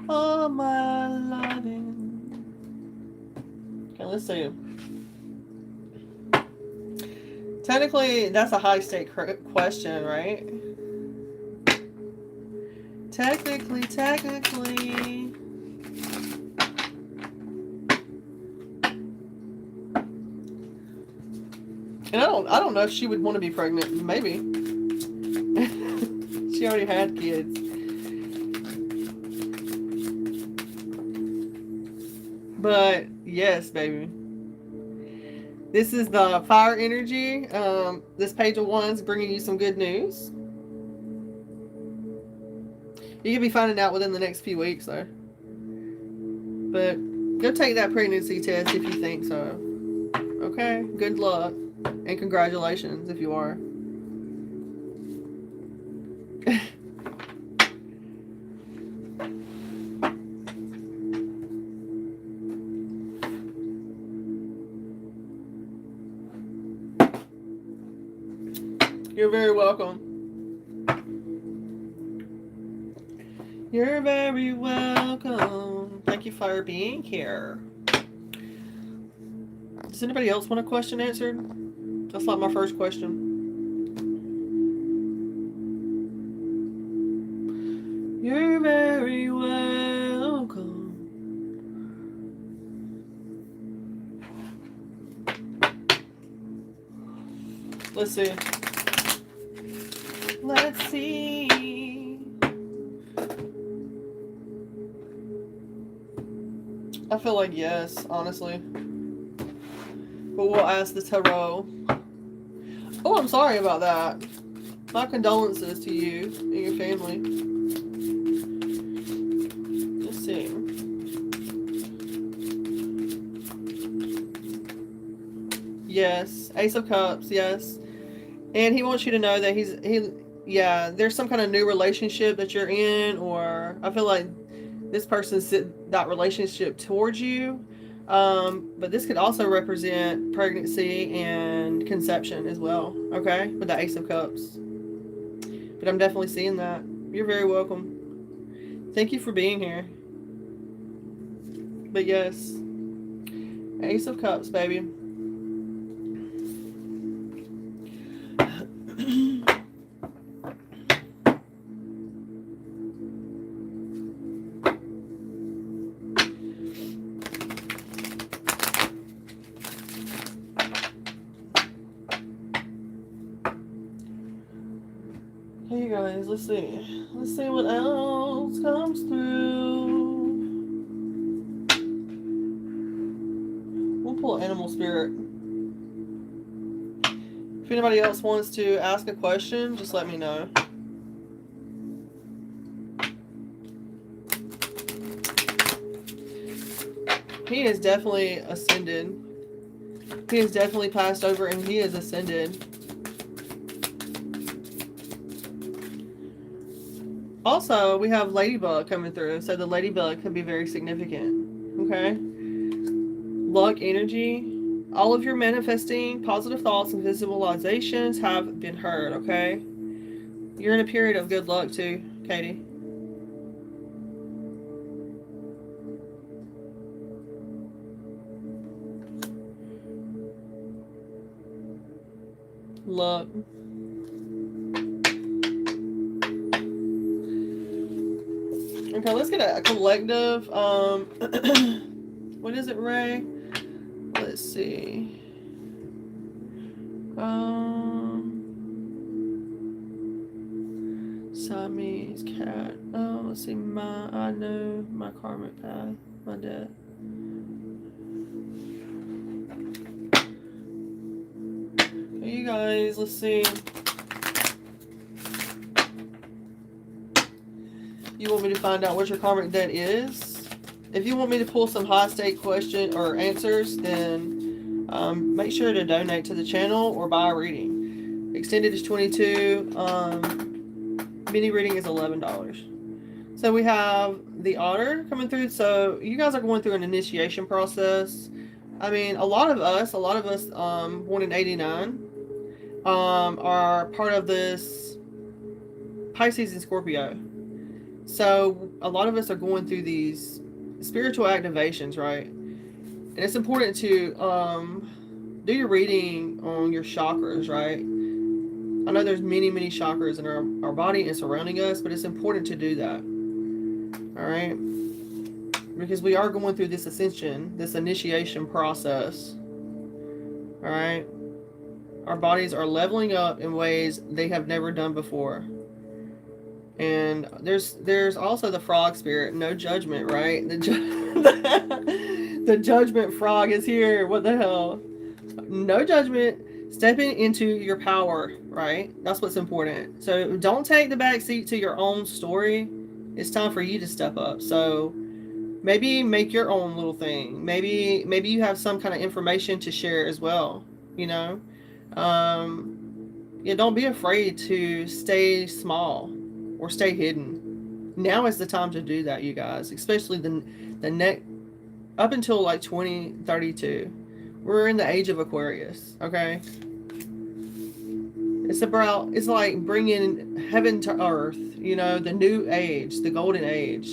All my loving. Okay, let's see. Technically, that's a high stake question, right? Technically. And I don't know if she would want to be pregnant. Maybe. She already had kids. But yes, baby. This is the fire energy. This Page of Wands bringing you some good news. You can be finding out within the next few weeks, though. But go take that pregnancy test if you think so. Okay? Good luck. And congratulations if you are. You're very welcome. You're very welcome. Thank you for being here. Does anybody else want a question answered? That's like my first question. You're very welcome. Let's see. Let's see. I feel like yes, honestly. But we'll ask the tarot. Oh, I'm sorry about that. My condolences to you and your family. Let's see. Yes. Ace of Cups, yes. And he wants you to know that there's some kind of new relationship that you're in, or I feel like this person's that relationship towards you. But this could also represent pregnancy and conception as well, okay? With the Ace of Cups. But I'm definitely seeing that. You're very welcome. Thank you for being here. But yes, Ace of Cups, baby. Hey, you guys, let's see. Let's see what else comes through. We'll pull Animal Spirit. If anybody else wants to ask a question, just let me know. He is definitely ascended. He has definitely passed over and he is ascended. Also, we have Ladybug coming through, so the Ladybug could be very significant, okay? Luck energy. All of your manifesting, positive thoughts, and visualizations have been heard, okay? You're in a period of good luck, too, Katie. Luck. Okay, let's get a collective. What is it, Ray? Let's see. Siamese cat. Let's see. I know my karmic path. My death. Okay, you guys, let's see. You want me to find out what your karmic debt is? If you want me to pull some high stake question or answers, then make sure to donate to the channel or buy a reading. Extended is $22. Mini reading is $11. So we have the Otter coming through. So you guys are going through an initiation process. I mean, a lot of us born in '89, are part of this Pisces and Scorpio. So a lot of us are going through these spiritual activations, right? And it's important to do your reading on your chakras, right? I know there's many chakras in our body and surrounding us, but it's important to do that. All right? Because we are going through this ascension, this initiation process. All right? Our bodies are leveling up in ways they have never done before. And there's also the frog spirit, no judgment, right? The judgment frog is here. What the hell? No judgment. Stepping into your power, right? That's what's important. So don't take the back seat to your own story. It's time for you to step up. So maybe make your own little thing. Maybe you have some kind of information to share as well, you know? Yeah, don't be afraid to stay small or stay hidden. Now is the time to do that, you guys. Especially the next up until like 2032. We're in the age of Aquarius, okay? It's like bringing heaven to earth, you know, the new age, the golden age.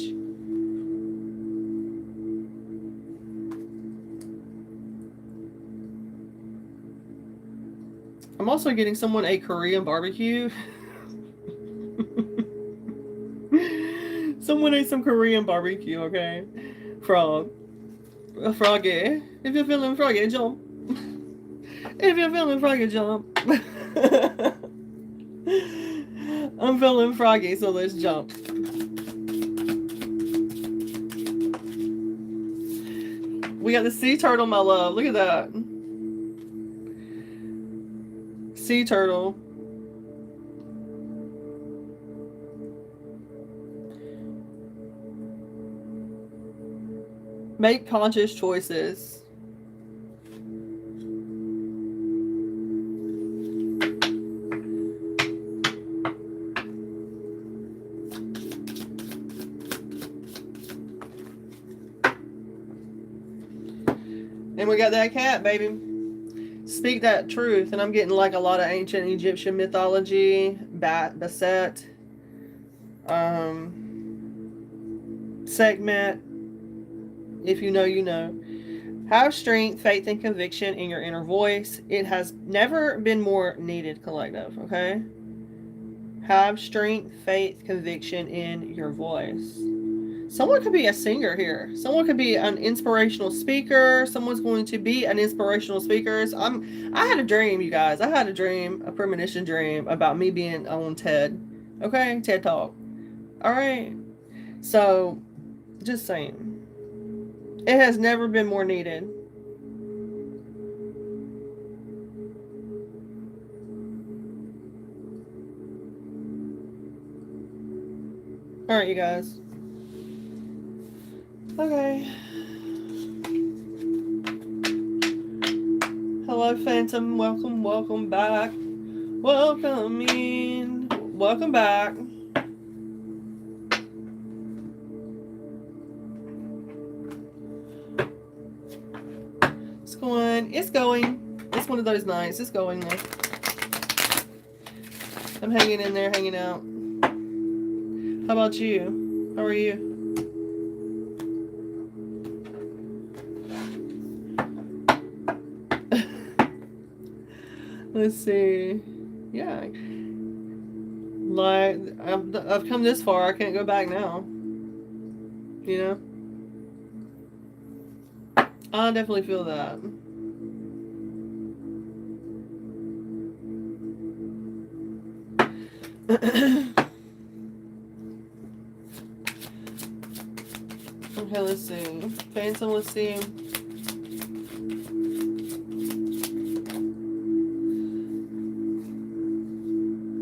I'm also getting someone a Korean barbecue. Someone ate some Korean barbecue, okay? Frog. Froggy. If you're feeling froggy, jump. If you're feeling froggy, jump. I'm feeling froggy, so let's jump. We got the sea turtle, my love. Look at that. Sea turtle. Make conscious choices. And we got that cat, baby. Speak that truth. And I'm getting like a lot of ancient Egyptian mythology, Basset, segment. If you know, you know. Have strength, faith, and conviction in your inner voice. It has never been more needed, collective, okay? Have strength, faith, conviction in your voice. Someone could be a singer here. Someone could be an inspirational speaker. Someone's going to be an inspirational speaker. I had a dream, you guys. I had a dream, a premonition dream about me being on TED. Okay? TED Talk. All right? So, just saying. It has never been more needed. All right, you guys. Okay. Hello, Phantom. Welcome back. Welcome in. Welcome back. It's going. It's one of those nights. It's going there. I'm hanging in there, hanging out. How about you? How are you? Let's see. Yeah. Like, I've come this far. I can't go back now. You know? I definitely feel that. Okay, let's see. Phantom, let's see.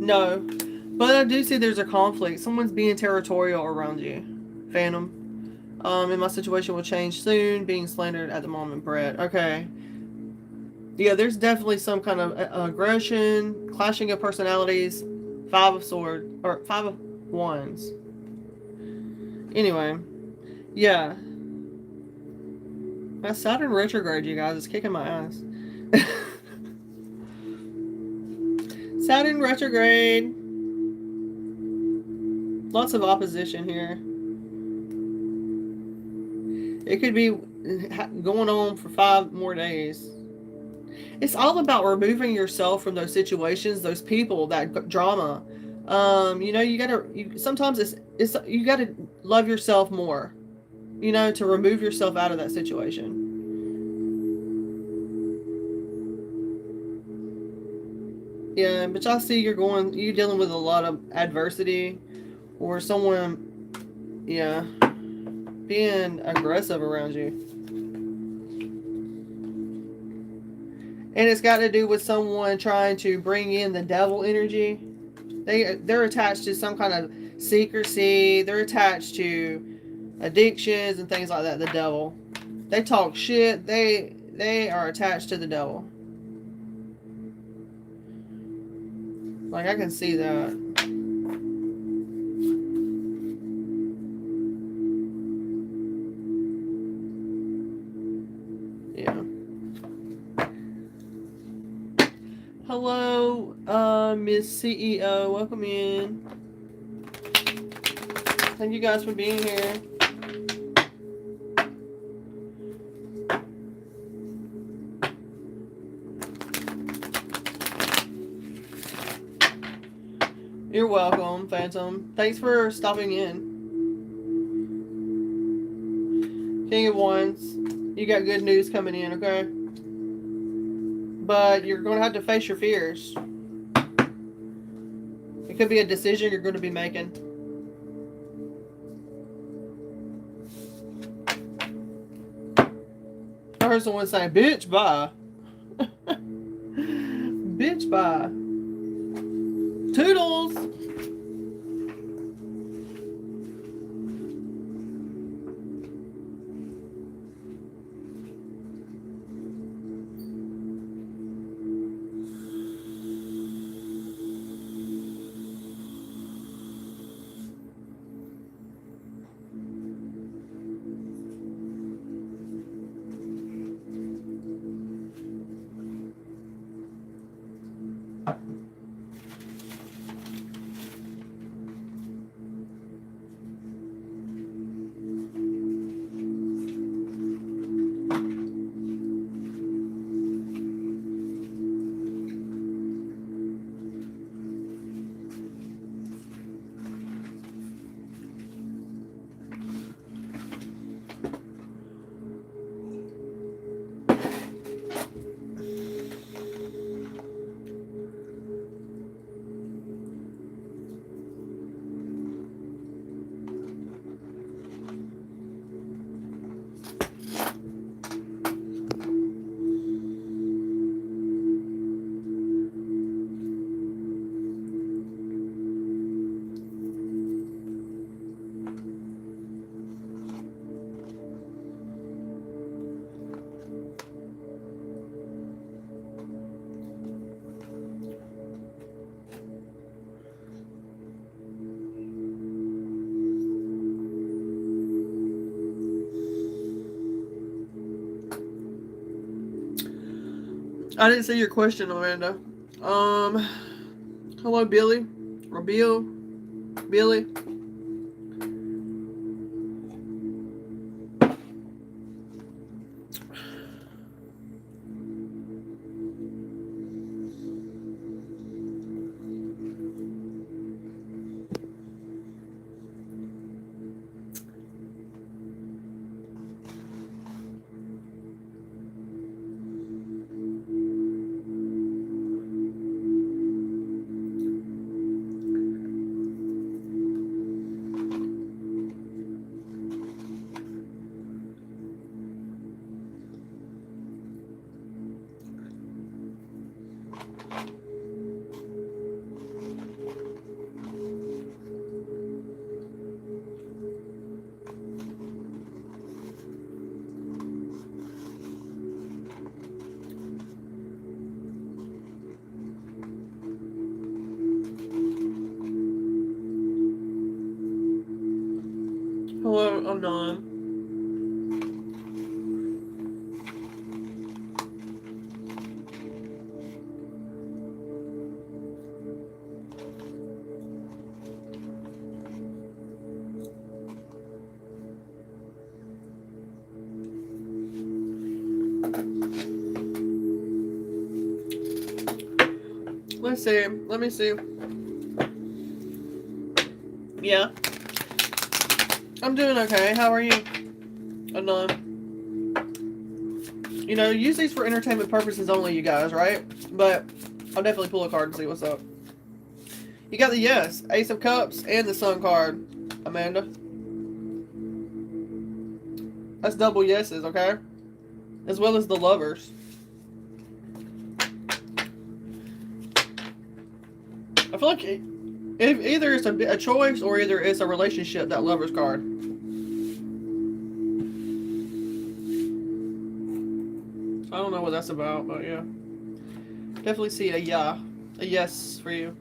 No. But I do see there's a conflict. Someone's being territorial around you. Phantom. And my situation will change soon. Being slandered at the moment, Brett. Okay. Yeah, there's definitely some kind of aggression, clashing of personalities. 5 of swords, or 5 of wands. Anyway. Yeah. My Saturn retrograde, you guys, is kicking my ass. Saturn retrograde. Lots of opposition here. It could be going on for 5 more days. It's all about removing yourself from those situations, those people, that drama. You know, sometimes it's you gotta love yourself more, you know, to remove yourself out of that situation. Yeah, but y'all see you're dealing with a lot of adversity, or someone, yeah, being aggressive around you. And it's got to do with someone trying to bring in the devil energy. They're attached to some kind of secrecy. They're attached to addictions and things like that. The devil. They talk shit. They are attached to the devil. Like, I can see that. Yeah. Hello, Miss CEO. Welcome in. Thank you guys for being here. You're welcome, Phantom. Thanks for stopping in. King of Wands, you got good news coming in, okay? But you're going to have to face your fears. It could be a decision you're going to be making. I heard someone say, bitch, bye. Bitch, bye. Toodles! I didn't see your question, Amanda. Hello, Billy. Or Bill. Billy. Hello, Anon. Let's see. Let me see. Yeah. I'm doing okay. How are you? Anon. You know, use these for entertainment purposes only, you guys, right? But I'll definitely pull a card and see what's up. You got the yes, Ace of Cups, and the Sun card, Amanda. That's double yeses, okay? As well as the Lovers. I feel like either it's a choice or either it's a relationship, that Lovers card. I don't know what that's about, but yeah. Definitely see a yes for you.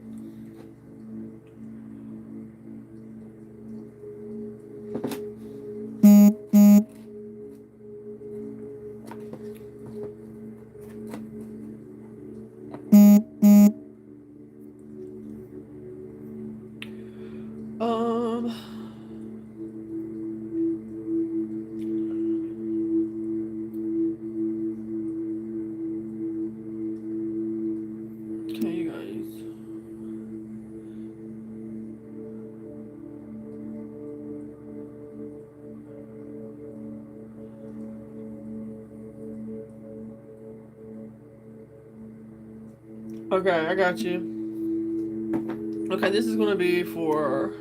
Um. Okay, you guys. Okay, I got you. Okay, this is going to be for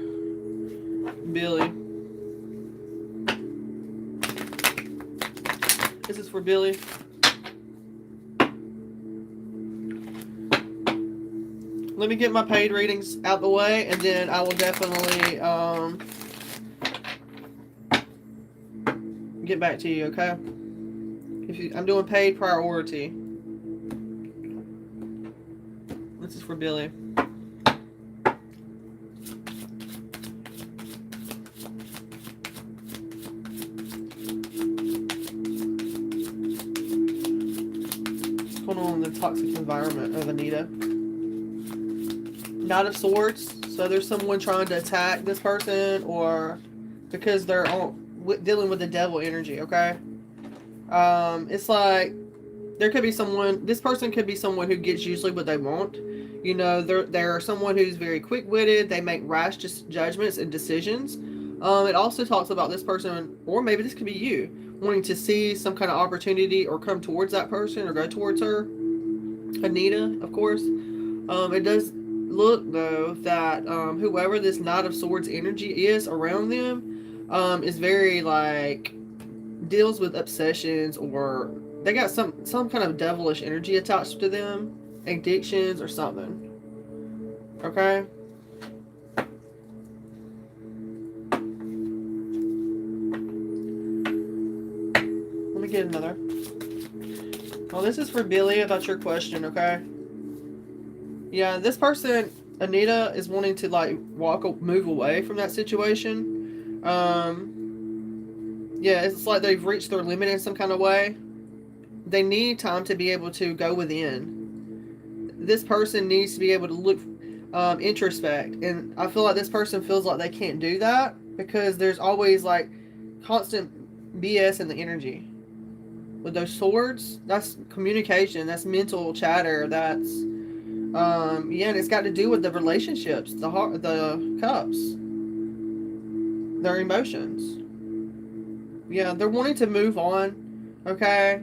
Billy. This is for Billy. Let me get my paid readings out the way, and then I will definitely get back to you, okay? I'm doing paid priority. This is for Billy. What's going on in the toxic environment of Anita? Knight of Swords. So there's someone trying to attack this person, or because they're dealing with the devil energy, okay? It's like there could be someone, this person could be someone who gets usually what they want. You know, they're someone who's very quick-witted. They make rash judgments and decisions. It also talks about this person, or maybe this could be you, wanting to see some kind of opportunity or come towards that person or go towards her. Anita, of course. It does look, though, that whoever this Knight of Swords energy is around them is very, like, deals with obsessions, or they got some kind of devilish energy attached to them, addictions or something. Okay? Let me get another. Well, this is for Billy about your question, okay? Yeah, this person, Anita, is wanting to, like, move away from that situation. Yeah, it's like they've reached their limit in some kind of way. They need time to be able to go within. This person needs to be able to look, introspect. And I feel like this person feels like they can't do that because there's always, like, constant BS in the energy. With those swords, that's communication, that's mental chatter, that's, yeah, and it's got to do with the relationships, the heart, the cups, their emotions. Yeah, they're wanting to move on, okay,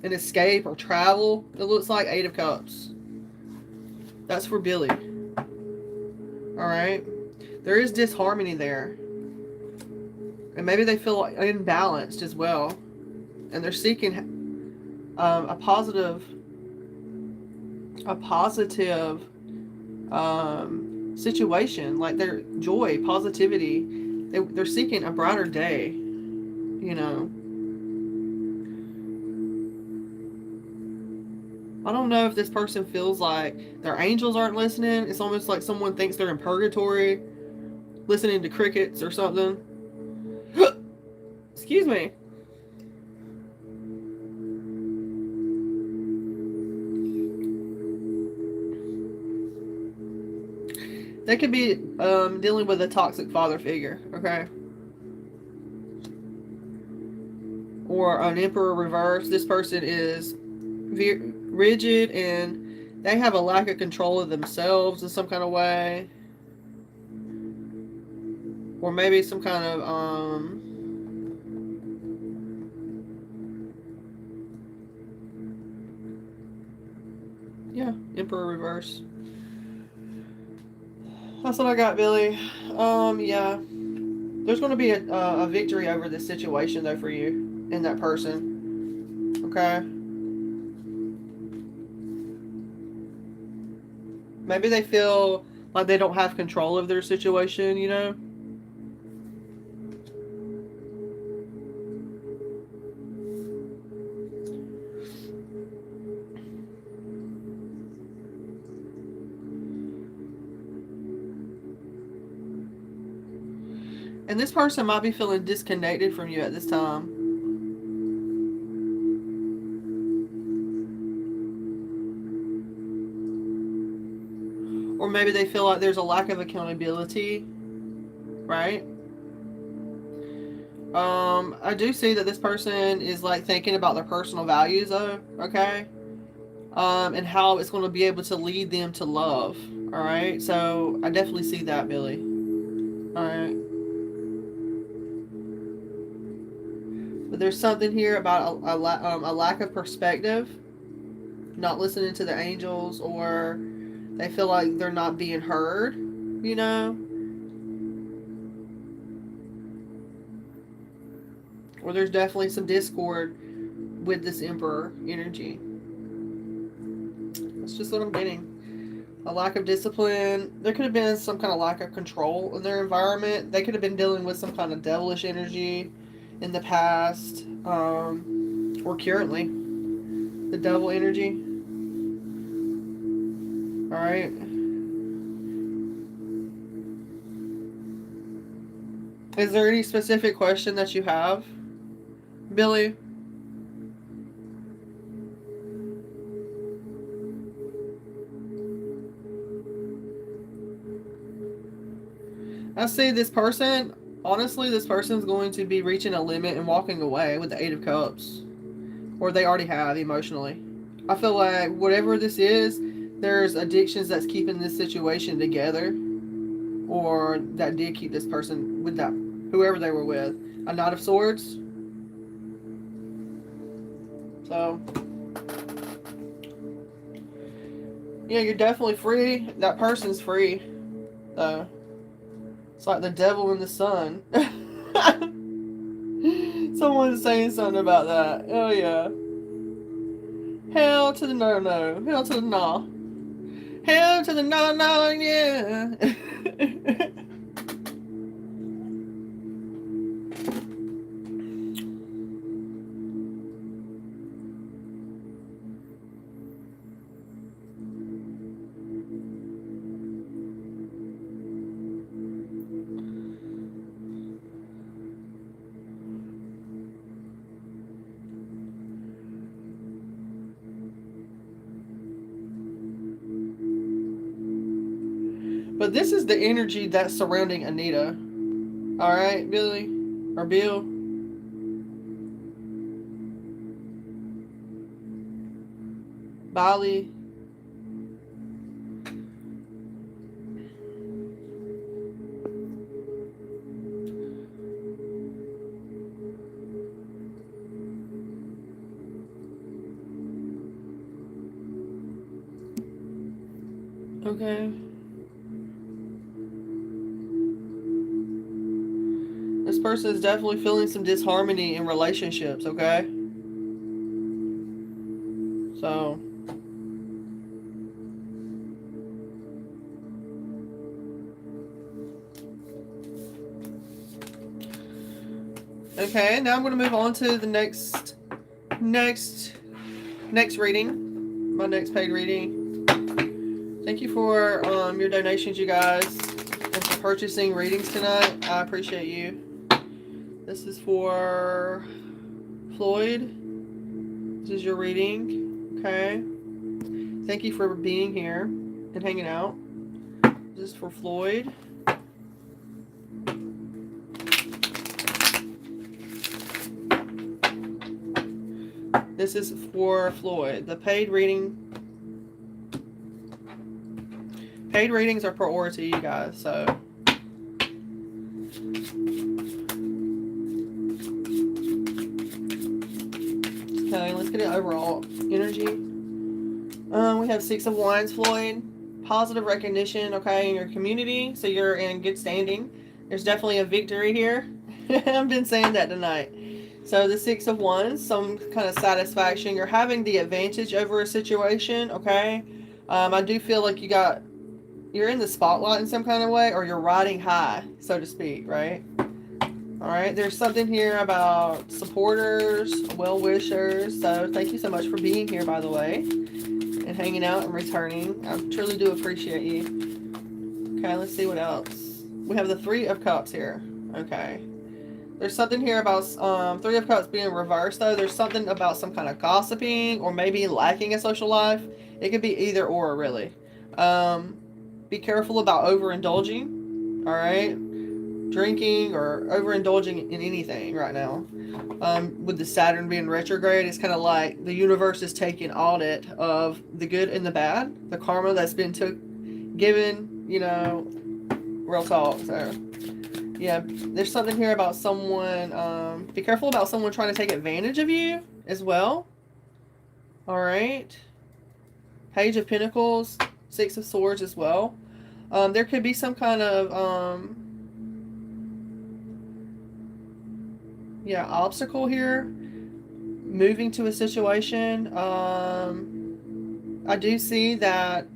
and escape or travel. It looks like 8 of Cups. That's for Billy. Alright. There is disharmony there. And maybe they feel imbalanced as well. And they're seeking a positive situation. Like their joy, positivity. They're seeking a brighter day. You know, I don't know if this person feels like their angels aren't listening. It's almost like someone thinks they're in purgatory, listening to crickets or something. Excuse me. They could be dealing with a toxic father figure, okay? Or an Emperor reverse. This person is rigid and they have a lack of control of themselves in some kind of way. Or maybe some kind of yeah, Emperor reverse. That's what I got, Billy. Yeah. There's going to be a victory over this situation, though, for you and that person. Okay? Maybe they feel like they don't have control of their situation, you know? And this person might be feeling disconnected from you at this time. Or maybe they feel like there's a lack of accountability right? I do see that this person is like thinking about their personal values though, okay? And how it's going to be able to lead them to love, all right? So I definitely see that, Billy. All right. But there's something here about a lack of perspective, not listening to the angels, or they feel like they're not being heard, you know? Or there's definitely some discord with this Emperor energy. That's just what I'm getting. A lack of discipline. There could have been some kind of lack of control in their environment. They could have been dealing with some kind of devilish energy in the past, or currently. The devil energy. Alright. Is there any specific question that you have, Billy? I see this person, honestly, this person's going to be reaching a limit and walking away with the Eight of Cups. Or they already have emotionally. I feel like whatever this is, there's addictions that's keeping this situation together. Or that did keep this person with that, whoever they were with. A Knight of Swords. So, yeah, you're definitely free. That person's free. So, it's like the devil in the sun. Someone's saying something about that. Oh, yeah. Hell to the no. Hell to the no. Hell to the no, yeah. But this is the energy that's surrounding Anita. Alright, Billy? Or Bill? Bali? Okay. This person is definitely feeling some disharmony in relationships, okay? So. Okay, now I'm going to move on to the next reading. My next paid reading. Thank you for your donations, you guys, and for purchasing readings tonight. I appreciate you. This is for Floyd. This is your reading. Okay. Thank you for being here and hanging out. This is for Floyd. This is for Floyd. The paid readings are priority, you guys, so. Okay, let's get an overall energy. We have Six of Wands, Floyd. Positive recognition, okay, in your community, so you're in good standing. There's definitely a victory here. I've been saying that tonight. So the Six of Wands, some kind of satisfaction. You're having the advantage over a situation, okay? I do feel like you're in the spotlight in some kind of way, or you're riding high, so to speak, right? All right, there's something here about supporters, well-wishers. So thank you so much for being here, by the way, and hanging out and returning. I truly do appreciate you. Okay, let's see what else. We have the Three of Cups here. Okay. There's something here about Three of Cups being reversed, though. There's something about some kind of gossiping or maybe lacking a social life. It could be either or, really. Be careful about overindulging. All right. drinking or overindulging in anything right now. With the Saturn being retrograde, it's kind of like the universe is taking audit of the good and the bad, the karma that's been given, you know, real talk. So, yeah, there's something here about someone, be careful about someone trying to take advantage of you as well. All right. Page of Pentacles, Six of Swords as well. There could be some kind of, obstacle here. Moving to a situation. I do see that,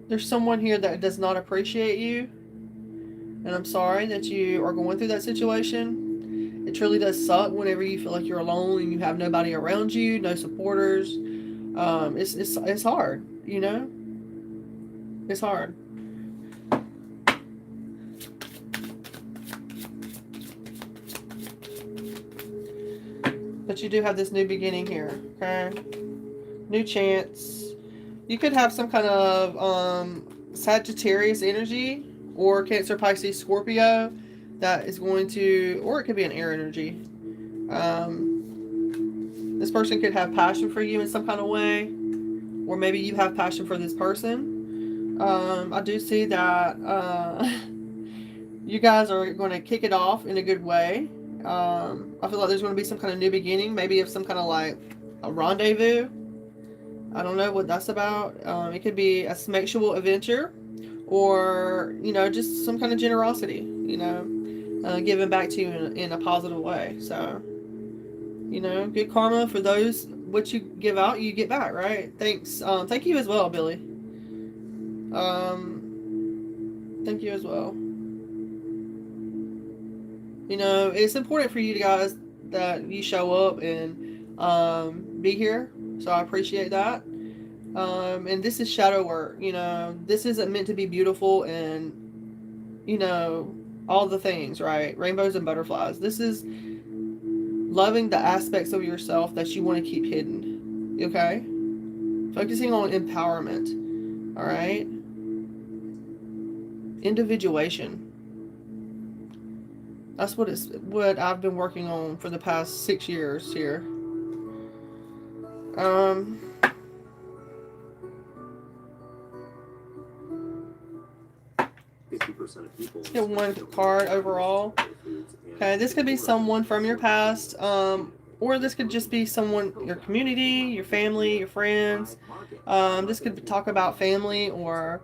there's someone here that does not appreciate you. And I'm sorry that you are going through that situation. It truly does suck whenever you feel like you're alone and you have nobody around you, no supporters. It's hard, you know? It's hard. But you do have this new beginning here, okay? New chance. You could have some kind of Sagittarius energy or Cancer, Pisces, Scorpio that is going to, or it could be an air energy. This person could have passion for you in some kind of way, or maybe you have passion for this person. I do see that you guys are going to kick it off in a good way. I feel like there's going to be some kind of new beginning, maybe of some kind of like a rendezvous. I don't know what that's about. It could be a sexual adventure, or, you know, just some kind of generosity, you know, giving back to you in a positive way. So, you know, good karma for those. What you give out, you get back, right? Thanks. Thank you as well, Billy. Thank you as well. You know, it's important for you guys that you show up and be here. So I appreciate that. And this is shadow work, you know. This isn't meant to be beautiful and, you know, all the things, right? Rainbows and butterflies. This is loving the aspects of yourself that you want to keep hidden. Okay? Focusing on empowerment. All right? Individuation. That's what I've been working on for the past 6 years here. 50% of people. Get one card overall. Okay, this could be someone from your past, or this could just be someone, your community, your family, your friends. This could talk about family or,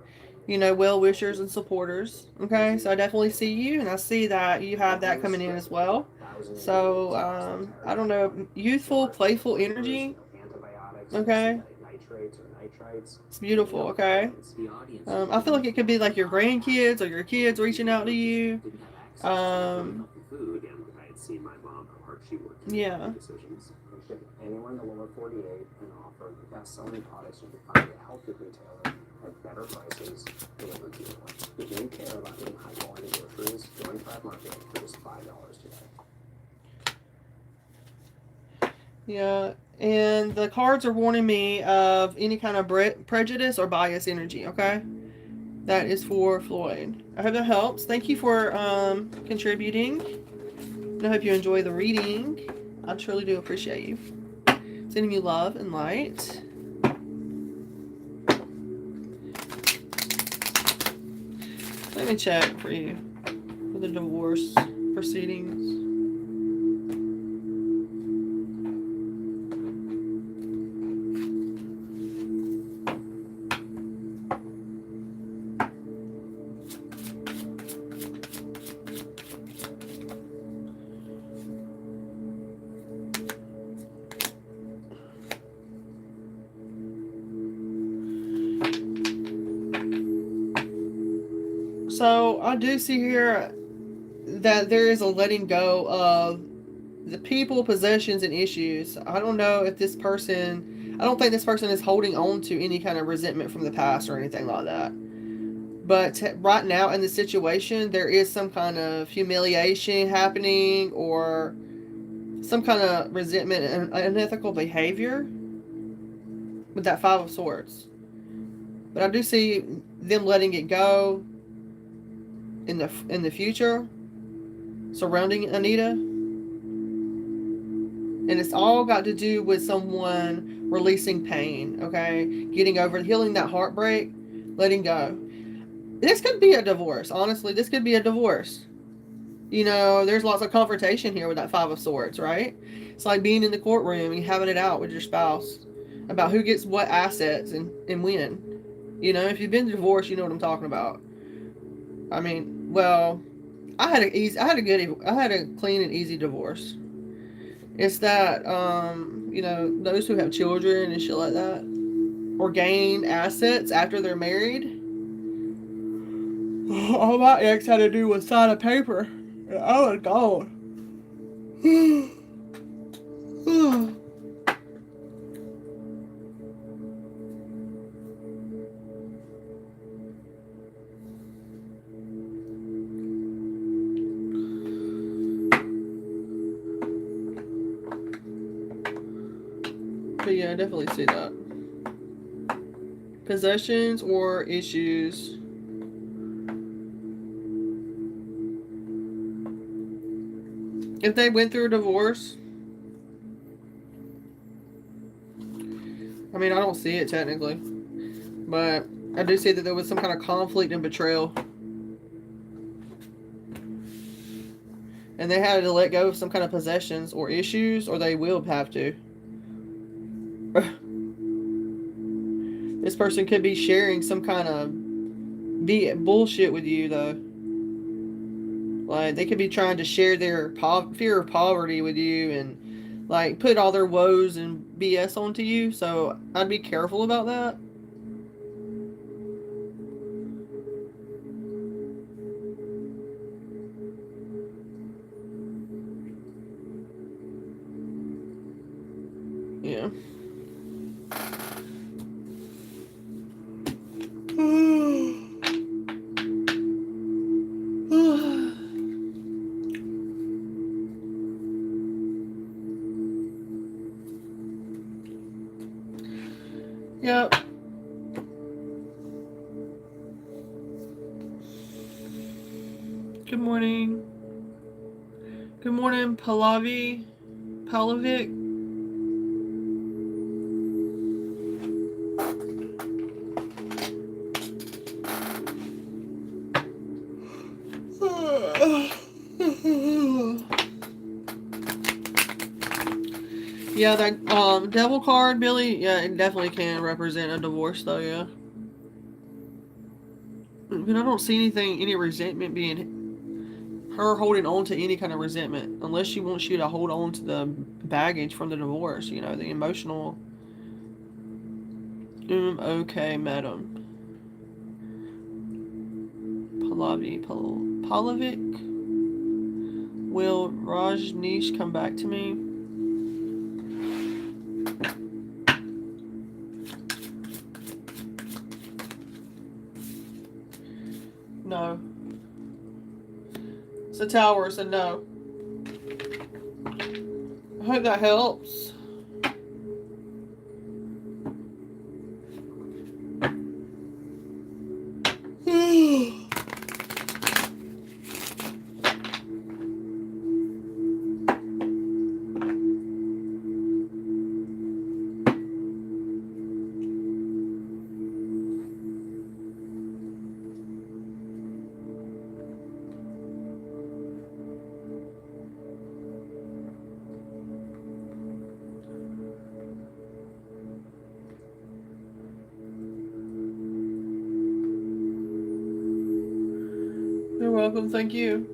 you know, well-wishers and supporters. Okay, so I definitely see you, and I see that you have that coming in as well. So, I don't know, youthful, playful energy. Okay. It's beautiful, okay? I feel like it could be like your grandkids or your kids reaching out to you. Yeah. Anywhere in the lower 48 and offer the best-selling products you can find at a healthy retailer at better prices delivered to you. If you care about eating high-quality groceries, join Thrive Market for just $5 today. Yeah, and the cards are warning me of any kind of prejudice or bias energy, okay? That is for Floyd. I hope that helps. Thank you for contributing. And I hope you enjoy the reading. I truly do appreciate you. Sending you love and light. Let me check for you for the divorce proceedings. So I do see here that there is a letting go of the people, possessions, and issues. I don't know if this person, I don't think this person is holding on to any kind of resentment from the past or anything like that. But right now in the situation, there is some kind of humiliation happening or some kind of resentment and unethical behavior with that Five of Swords. But I do see them letting it go in the future surrounding Anita. And it's all got to do with someone releasing pain, okay? Getting over, healing that heartbreak, letting go. This could be a divorce, honestly. This could be a divorce. You know, there's lots of confrontation here with that Five of Swords, right? It's like being in the courtroom and having it out with your spouse about who gets what assets and when. You know, if you've been divorced, you know what I'm talking about. I mean, well, I had a clean and easy divorce. It's that, you know, those who have children and shit like that, or gain assets after they're married. All my ex had to do was sign a paper. I was gone. But yeah, I definitely see that. Possessions or issues. If they went through a divorce, I mean, I don't see it technically, but I do see that there was some kind of conflict and betrayal. And they had to let go of some kind of possessions or issues, or they will have to. This person could be sharing some kind of bullshit with you, though. Like, they could be trying to share their fear of poverty with you and, like, put all their woes and BS onto you. So, I'd be careful about that. Yeah. Yep. Good morning. Good morning, Pallavi. Palavic. Yeah, that devil card, Billy, yeah, it definitely can represent a divorce, though, yeah. But I don't see any resentment being her holding on to any kind of resentment, unless she wants you to hold on to the baggage from the divorce, you know, the emotional. Okay, madam. Pallavic. Will Rajneesh come back to me? No. It's a tower, so no. I hope that helps. You're welcome, thank you.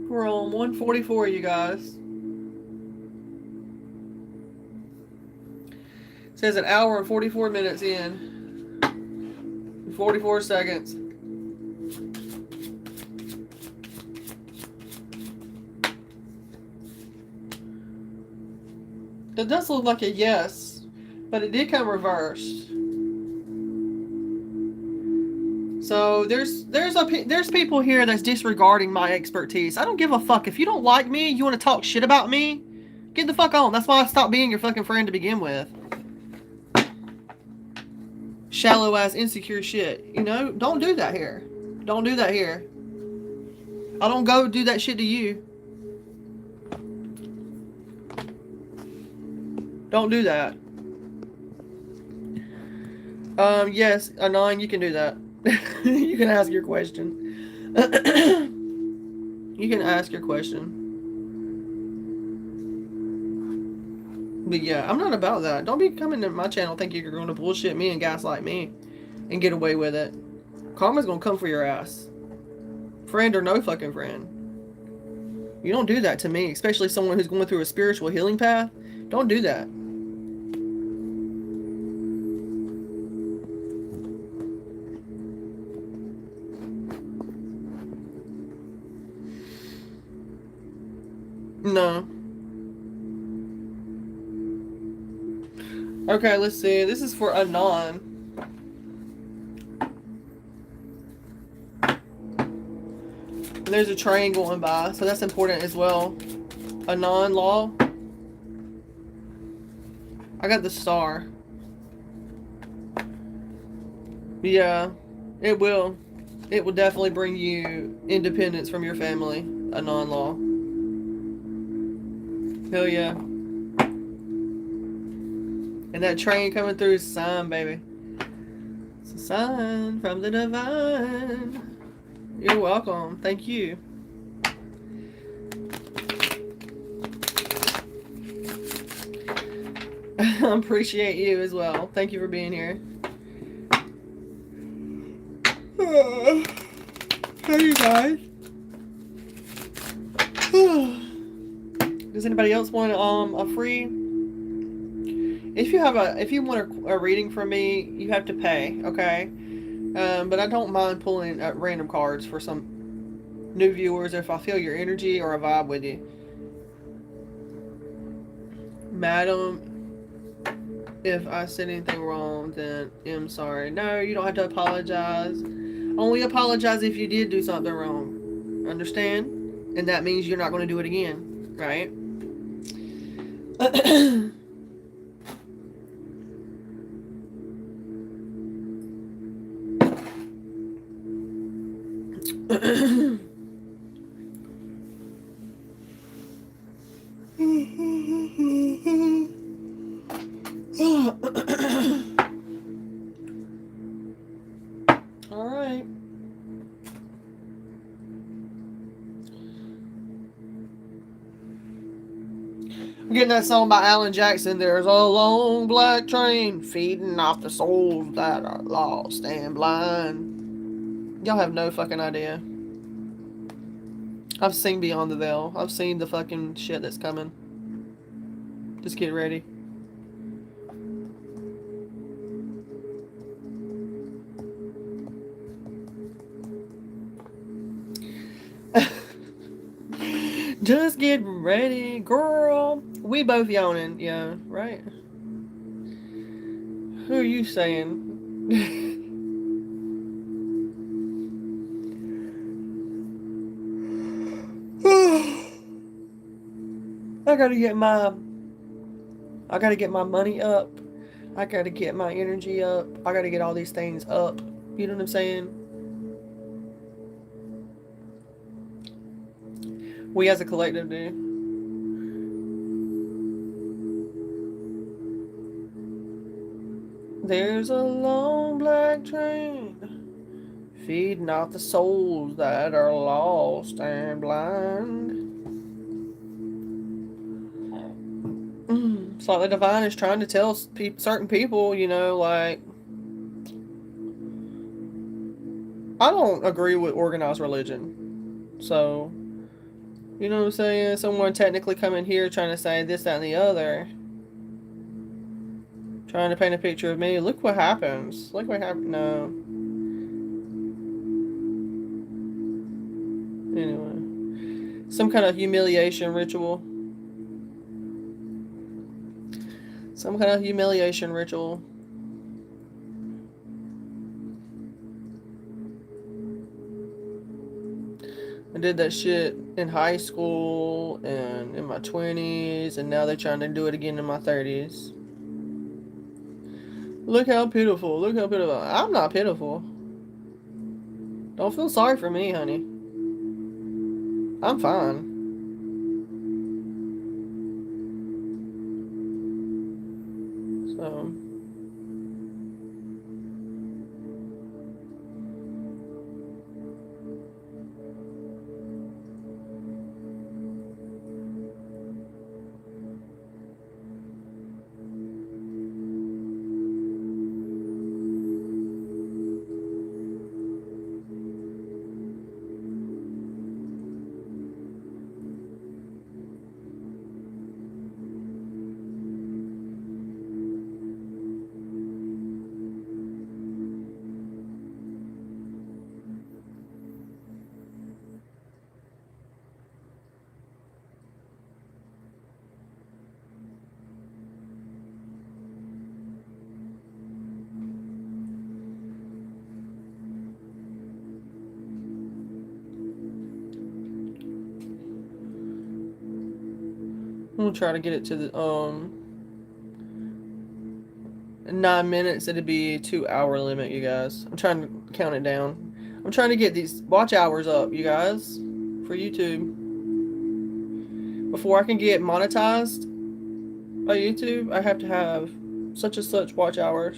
We're on 144, you guys. It says an hour and 44 minutes in. 44 seconds. It does look like a yes, but it did come reversed. So there's people here that's disregarding my expertise. I don't give a fuck. If you don't like me, you want to talk shit about me, get the fuck on. That's why I stopped being your fucking friend to begin with. Shallow ass insecure shit. You know, don't do that here. Don't do that here. I don't go do that shit to you. Don't do that. Yes, Anon, you can do that. You can ask your question. You can ask your question. But yeah, I'm not about that. Don't be coming to my channel thinking you're going to bullshit me and gaslight me and get away with it. Karma's gonna come for your ass. Friend or no fucking friend. You don't do that to me, especially someone who's going through a spiritual healing path. Don't do that. No. Okay, let's see. This is for Anon. And there's a train going by, so that's important as well. Anon law. I got the star. Yeah, it will. It will definitely bring you independence from your family. Anon law. Hell yeah. And that train coming through is a sign, baby. It's a sign from the divine. You're welcome. Thank you. I appreciate you as well. Thank you for being here. Hey, you guys. Does anybody else want a free? If you want a reading from me, you have to pay, okay? But I don't mind pulling random cards for some new viewers if I feel your energy or a vibe with you. Madam, if I said anything wrong, then I'm sorry. No, you don't have to apologize. Only apologize if you did do something wrong. Understand? And that means you're not going to do it again, right? All right. I'm getting that song by Alan Jackson. There's a long black train feeding off the souls that are lost and blind. Y'all have no fucking idea. I've seen Beyond the Veil. I've seen the fucking shit that's coming. Just get ready. Just get ready, girl. We both yawning, yeah, right? Who are you saying? I gotta get my money up. I gotta get my energy up. I gotta get all these things up. You know what I'm saying? We as a collective do. There's a long black train feeding off the souls that are lost and blind. It's like the divine is trying to tell certain people, you know, like, I don't agree with organized religion. So, you know what I'm saying? Someone technically coming here trying to say this, that, and the other. Trying to paint a picture of me. Look what happens. Look what happened. No. Anyway. Some kind of humiliation ritual. Some kind of humiliation ritual. I did that shit in high school and in my 20s, and now they're trying to do it again in my 30s. Look how pitiful. Look how pitiful. I'm not pitiful. Don't feel sorry for me, honey. I'm fine. So... I'm gonna try to get it to the 9 minutes. It'd be a 2-hour limit, you guys. I'm trying to count it down. I'm trying to get these watch hours up, you guys, for YouTube. Before I can get monetized by YouTube, I have to have such and such watch hours.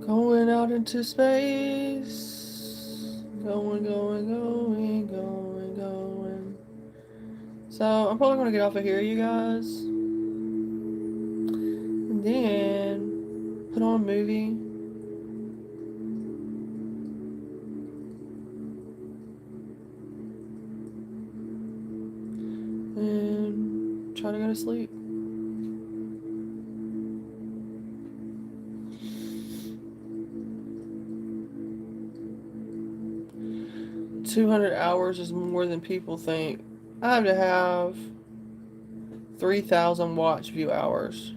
Going out into space. Going. So, I'm probably going to get off of here, you guys. And then, put on a movie. And try to go to sleep. $200 hours is more than people think. I have to have 3,000 watch view hours.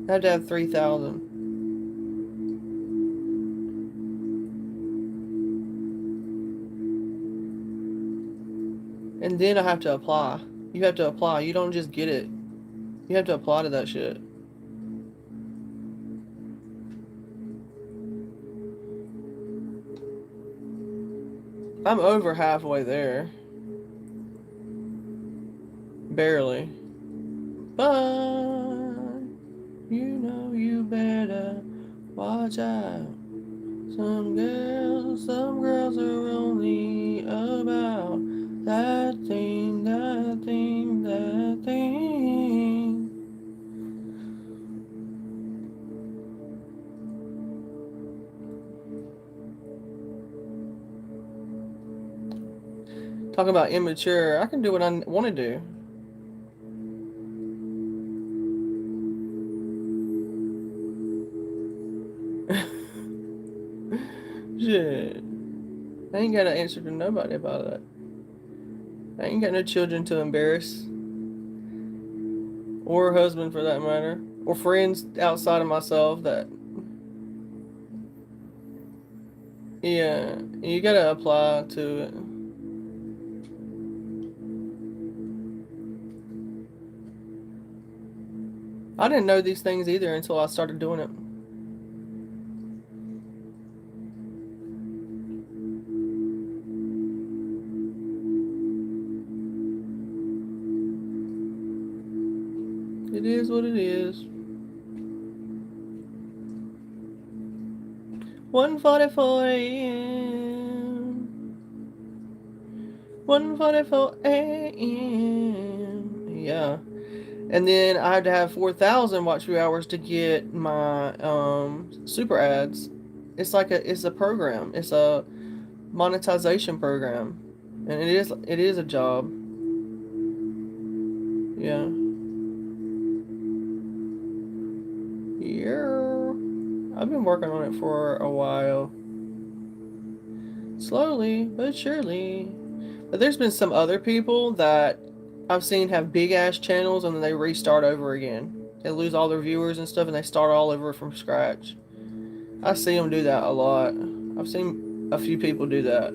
I have to have 3,000. And then I have to apply. You have to apply. You don't just get it. You have to apply to that shit. I'm over halfway there. Barely. But you know you better watch out. Some girls are only about that thing. Talking about immature, I can do what I want to do. Shit. I ain't got an answer to nobody about that. I ain't got no children to embarrass. Or a husband for that matter. Or friends outside of myself that... Yeah, you gotta apply to it. I didn't know these things either until I started doing it. It is what it is. 1:44 a.m. 1:44 a.m. Yeah. And then I had to have 4,000 watch view hours to get my super ads. It's a program. It's a monetization program, and it is a job. Yeah. Yeah. I've been working on it for a while. Slowly but surely. But there's been some other people that I've seen have big ass channels and then they restart over again. They lose all their viewers and stuff and they start all over from scratch. I see them do that a lot. I've seen a few people do that.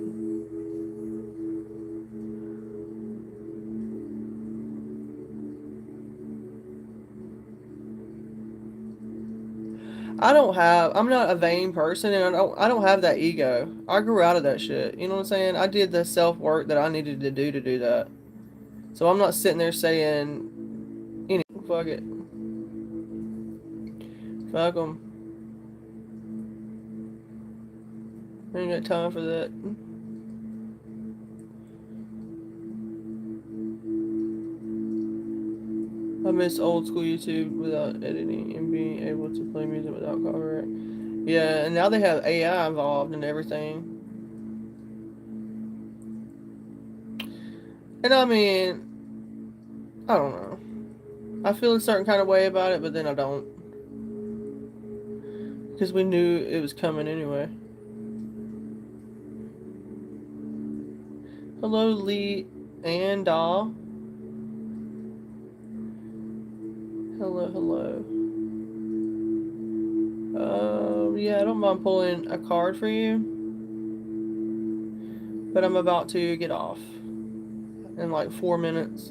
I'm not a vain person, and I don't have that ego. I grew out of that shit. You know what I'm saying? I did the self-work that I needed to do that. So I'm not sitting there saying, fuck it. Fuck them. I ain't got time for that. I miss old school YouTube without editing and being able to play music without copyright. Yeah, and now they have AI involved and everything. And I mean, I don't know. I feel a certain kind of way about it, but then I don't. Because we knew it was coming anyway. Hello, Lee and Daw. Hello. Yeah, I don't mind pulling a card for you. But I'm about to get off in like 4 minutes.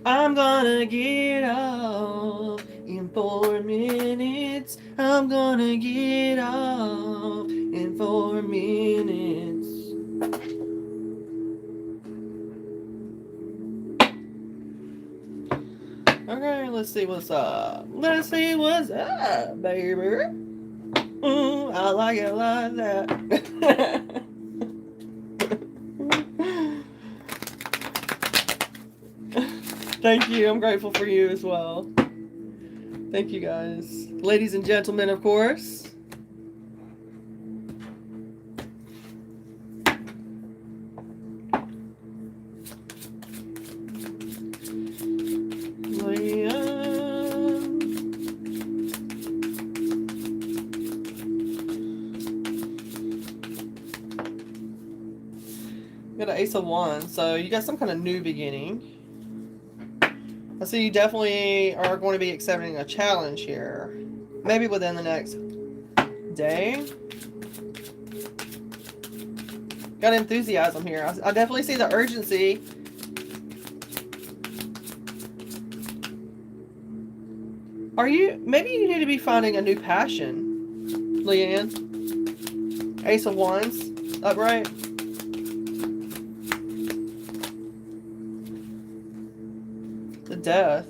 I'm gonna get off in 4 minutes. I'm gonna get off in 4 minutes. Okay, let's see what's up. Let's see what's up, baby. I like it like that. Thank you. I'm grateful for you as well. Thank you, guys. Ladies and gentlemen, of course. Got an Ace of Wands, so you got some kind of new beginning. I see you definitely are going to be accepting a challenge here. Maybe within the next day. Got enthusiasm here. I definitely see the urgency. Maybe you need to be finding a new passion, Leanne. Ace of Wands, upright. The Death.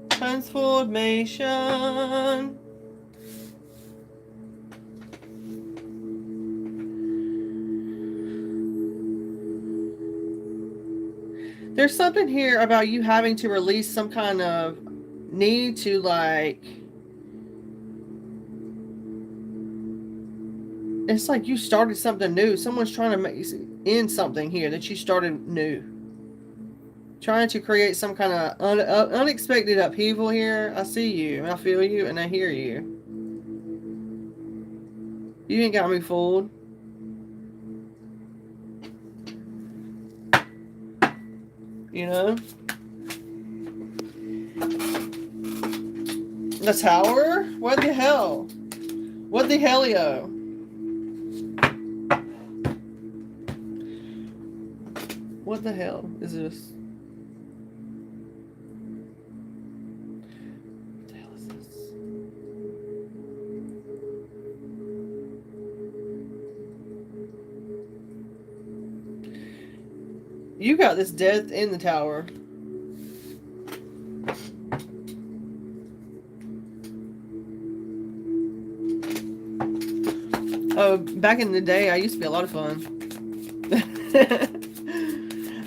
Transformation. There's something here about you having to release some kind of need to, like, it's like you started something new. Someone's trying to end something here that you started new. Trying to create some kind of unexpected upheaval here. I see you, I feel you, and I hear you. You ain't got me fooled. You know? The Tower? What the hell? What the hellio? What the hell is this? What the hell is this? You got this death in the Tower. know, back in the day, I used to be a lot of fun.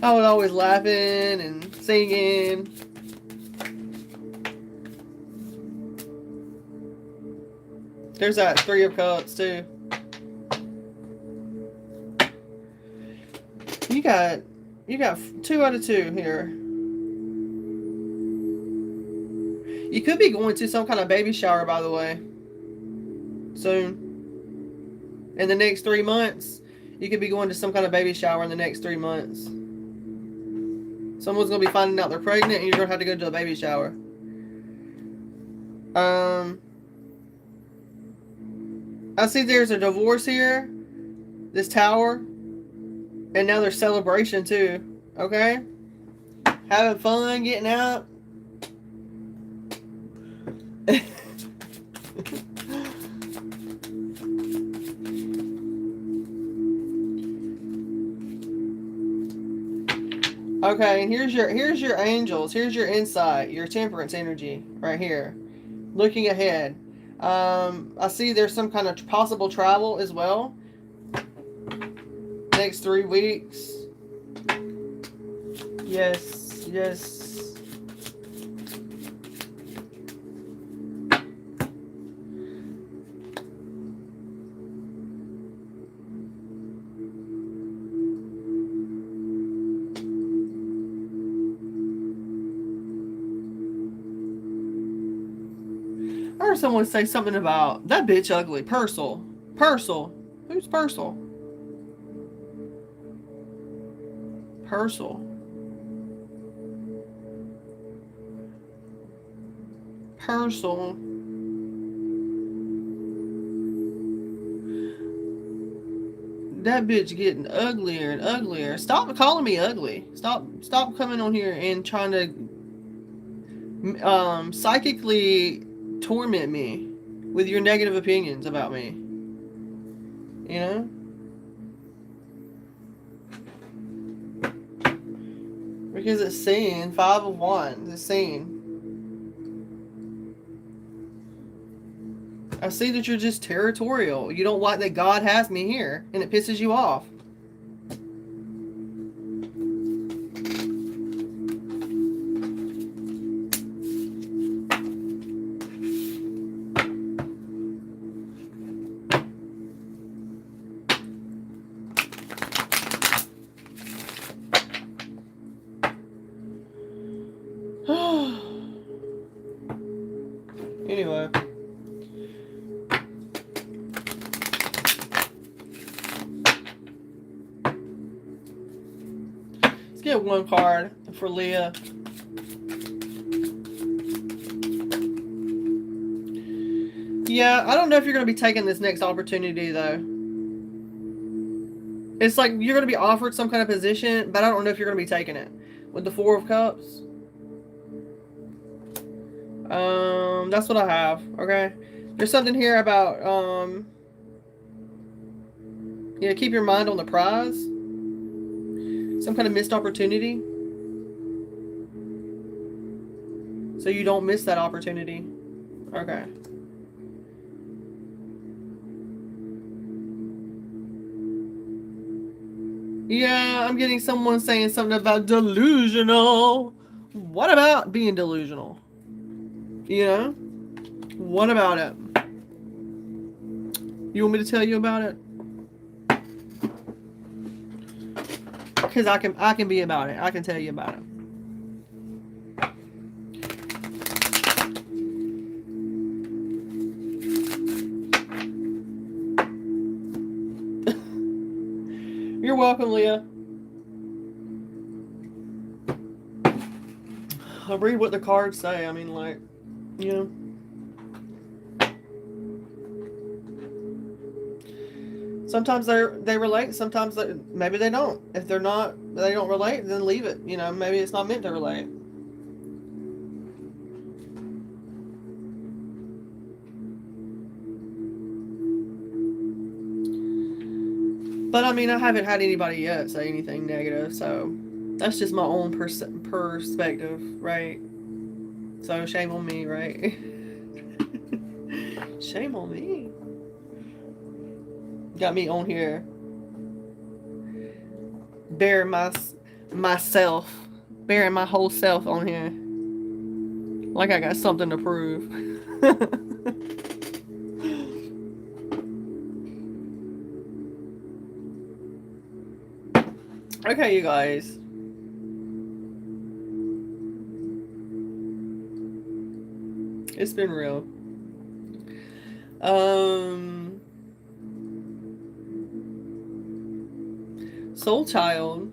I was always laughing and singing. There's that Three of Cups too. You got 2 out of 2 here. You could be going to some kind of baby shower, by the way, soon. In the next 3 months, you could be going to some kind of baby shower in the next 3 months. Someone's going to be finding out they're pregnant and you're going to have to go to a baby shower. I see there's a divorce here. This tower. And now there's celebration too. Okay? Having fun, getting out. Okay, and here's your angels. Here's your insight, your temperance energy right here. Looking ahead. I see there's some kind of possible travel as well. Next 3 weeks. Yes, yes. I heard someone say something about that bitch ugly. Purcell. Purcell. Who's Purcell? Purcell. Purcell. That bitch getting uglier and uglier. Stop calling me ugly. Stop coming on here and trying to psychically torment me with your negative opinions about me. You know? Because it's seen. 5 of Wands. It's seen. I see that you're just territorial. You don't like that God has me here, and it pisses you off. Anyway. Let's get 1 card for Leah. Yeah, I don't know if you're going to be taking this next opportunity, though. It's like you're going to be offered some kind of position, but I don't know if you're going to be taking it. With the 4 of Cups. That's what I have, okay? There's something here about, yeah, keep your mind on the prize. Some kind of missed opportunity. So you don't miss that opportunity. Okay. Yeah, I'm getting someone saying something about delusional. What about being delusional? You know? What about it? You want me to tell you about it? Because I can be about it. I can tell you about it. You're welcome, Leah. I'll read what the cards say. I mean, like, you know. Sometimes they relate. Sometimes maybe they don't. If they don't relate, then leave it. You know, maybe it's not meant to relate. But I mean, I haven't had anybody yet say anything negative, so that's just my own perspective, right? So shame on me, right? Shame on me. Got me on here. Bearing myself. Bearing my whole self on here. Like I got something to prove. Okay, you guys. It's been real. Soul Child.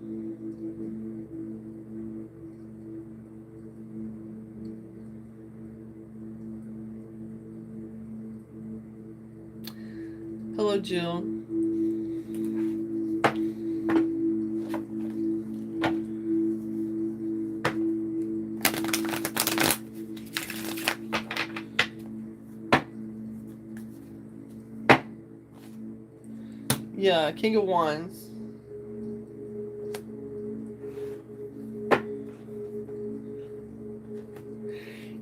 Hello, Jill. Yeah, King of Wands.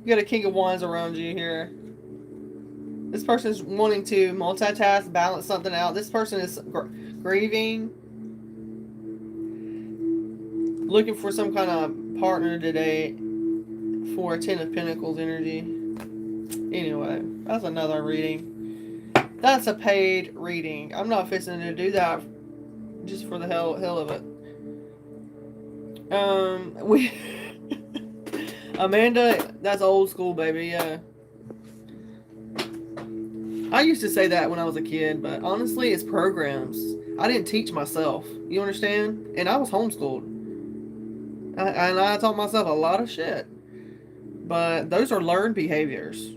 You got a King of Wands around you here. This person's wanting to multitask, balance something out. This person is grieving, looking for some kind of partner today for a Ten of Pentacles energy. Anyway, that's another reading. That's a paid reading. I'm not fixing to do that just for the hell of it. Amanda, that's old school, baby. Yeah. I used to say that when I was a kid, but honestly, it's programs. I didn't teach myself. You understand? And I was homeschooled. And I taught myself a lot of shit. But those are learned behaviors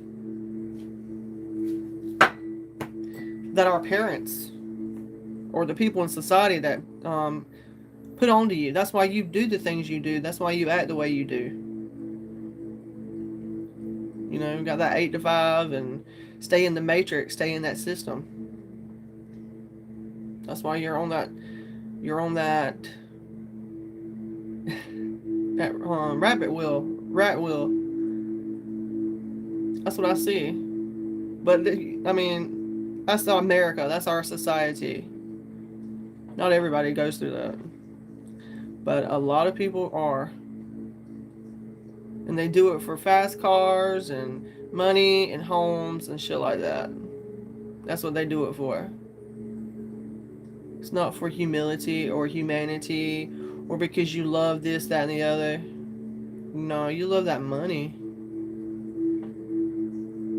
that our parents or the people in society that put onto you. That's why you do the things you do. That's why you act the way you do. You know, you got that 8 to 5 and stay in the matrix, stay in that system. That's why you're on that rat wheel. That's what I see. But I mean, that's America. That's our society. Not everybody goes through that, but a lot of people are, and they do it for fast cars and money and homes and shit like that. That's what they do it for. It's not for humility or humanity or because you love this, that, and the other. No, you love that money.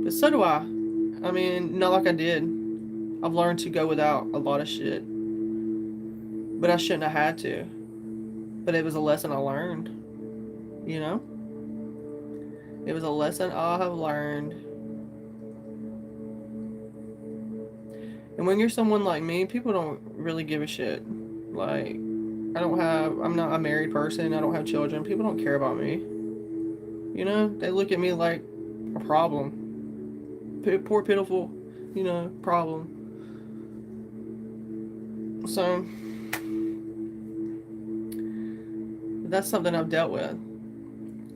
But so do I. I mean, not like I did. I've learned to go without a lot of shit. But I shouldn't have had to. But it was a lesson I learned. You know? It was a lesson I have learned. And when you're someone like me, people don't really give a shit. Like, I'm not a married person. I don't have children. People don't care about me. You know? They look at me like a problem. Poor, pitiful, problem. So, that's something I've dealt with.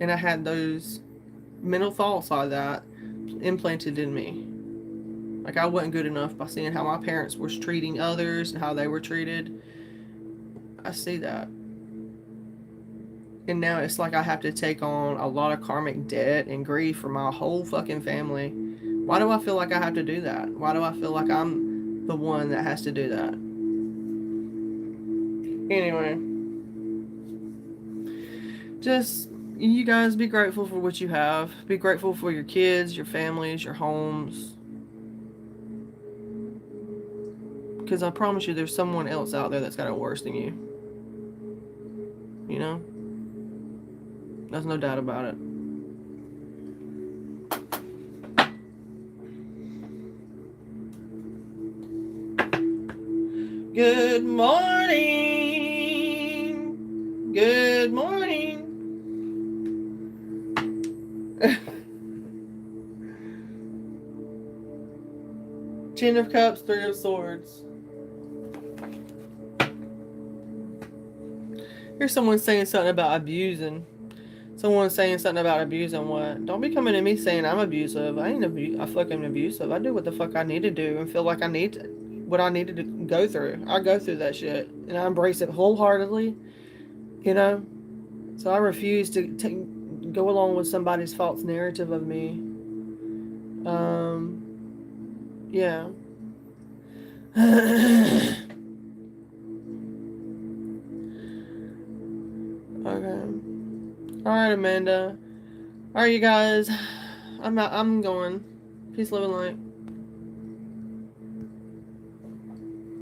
And I had those mental thoughts like that implanted in me. Like I wasn't good enough by seeing how my parents were treating others and how they were treated. I see that. And now it's like I have to take on a lot of karmic debt and grief for my whole fucking family. Why do I feel like I have to do that? Why do I feel like I'm the one that has to do that? Anyway. Just, you guys be grateful for what you have. Be grateful for your kids, your families, your homes. Because I promise you there's someone else out there that's got it worse than you. You know? There's no doubt about it. Good morning. Good morning. Ten of Cups, Three of Swords. Here's someone saying something about abusing. Someone saying something about abusing what? Don't be coming to me saying I'm abusive. I ain't fucking abusive. I do what the fuck I need to do and feel like I need to. what I needed to go through. I go through that shit, and I embrace it wholeheartedly, you know. So I refuse to go along with somebody's false narrative of me. Yeah. Okay. All right, Amanda. All right, you guys. I'm going. Peace, love, and light.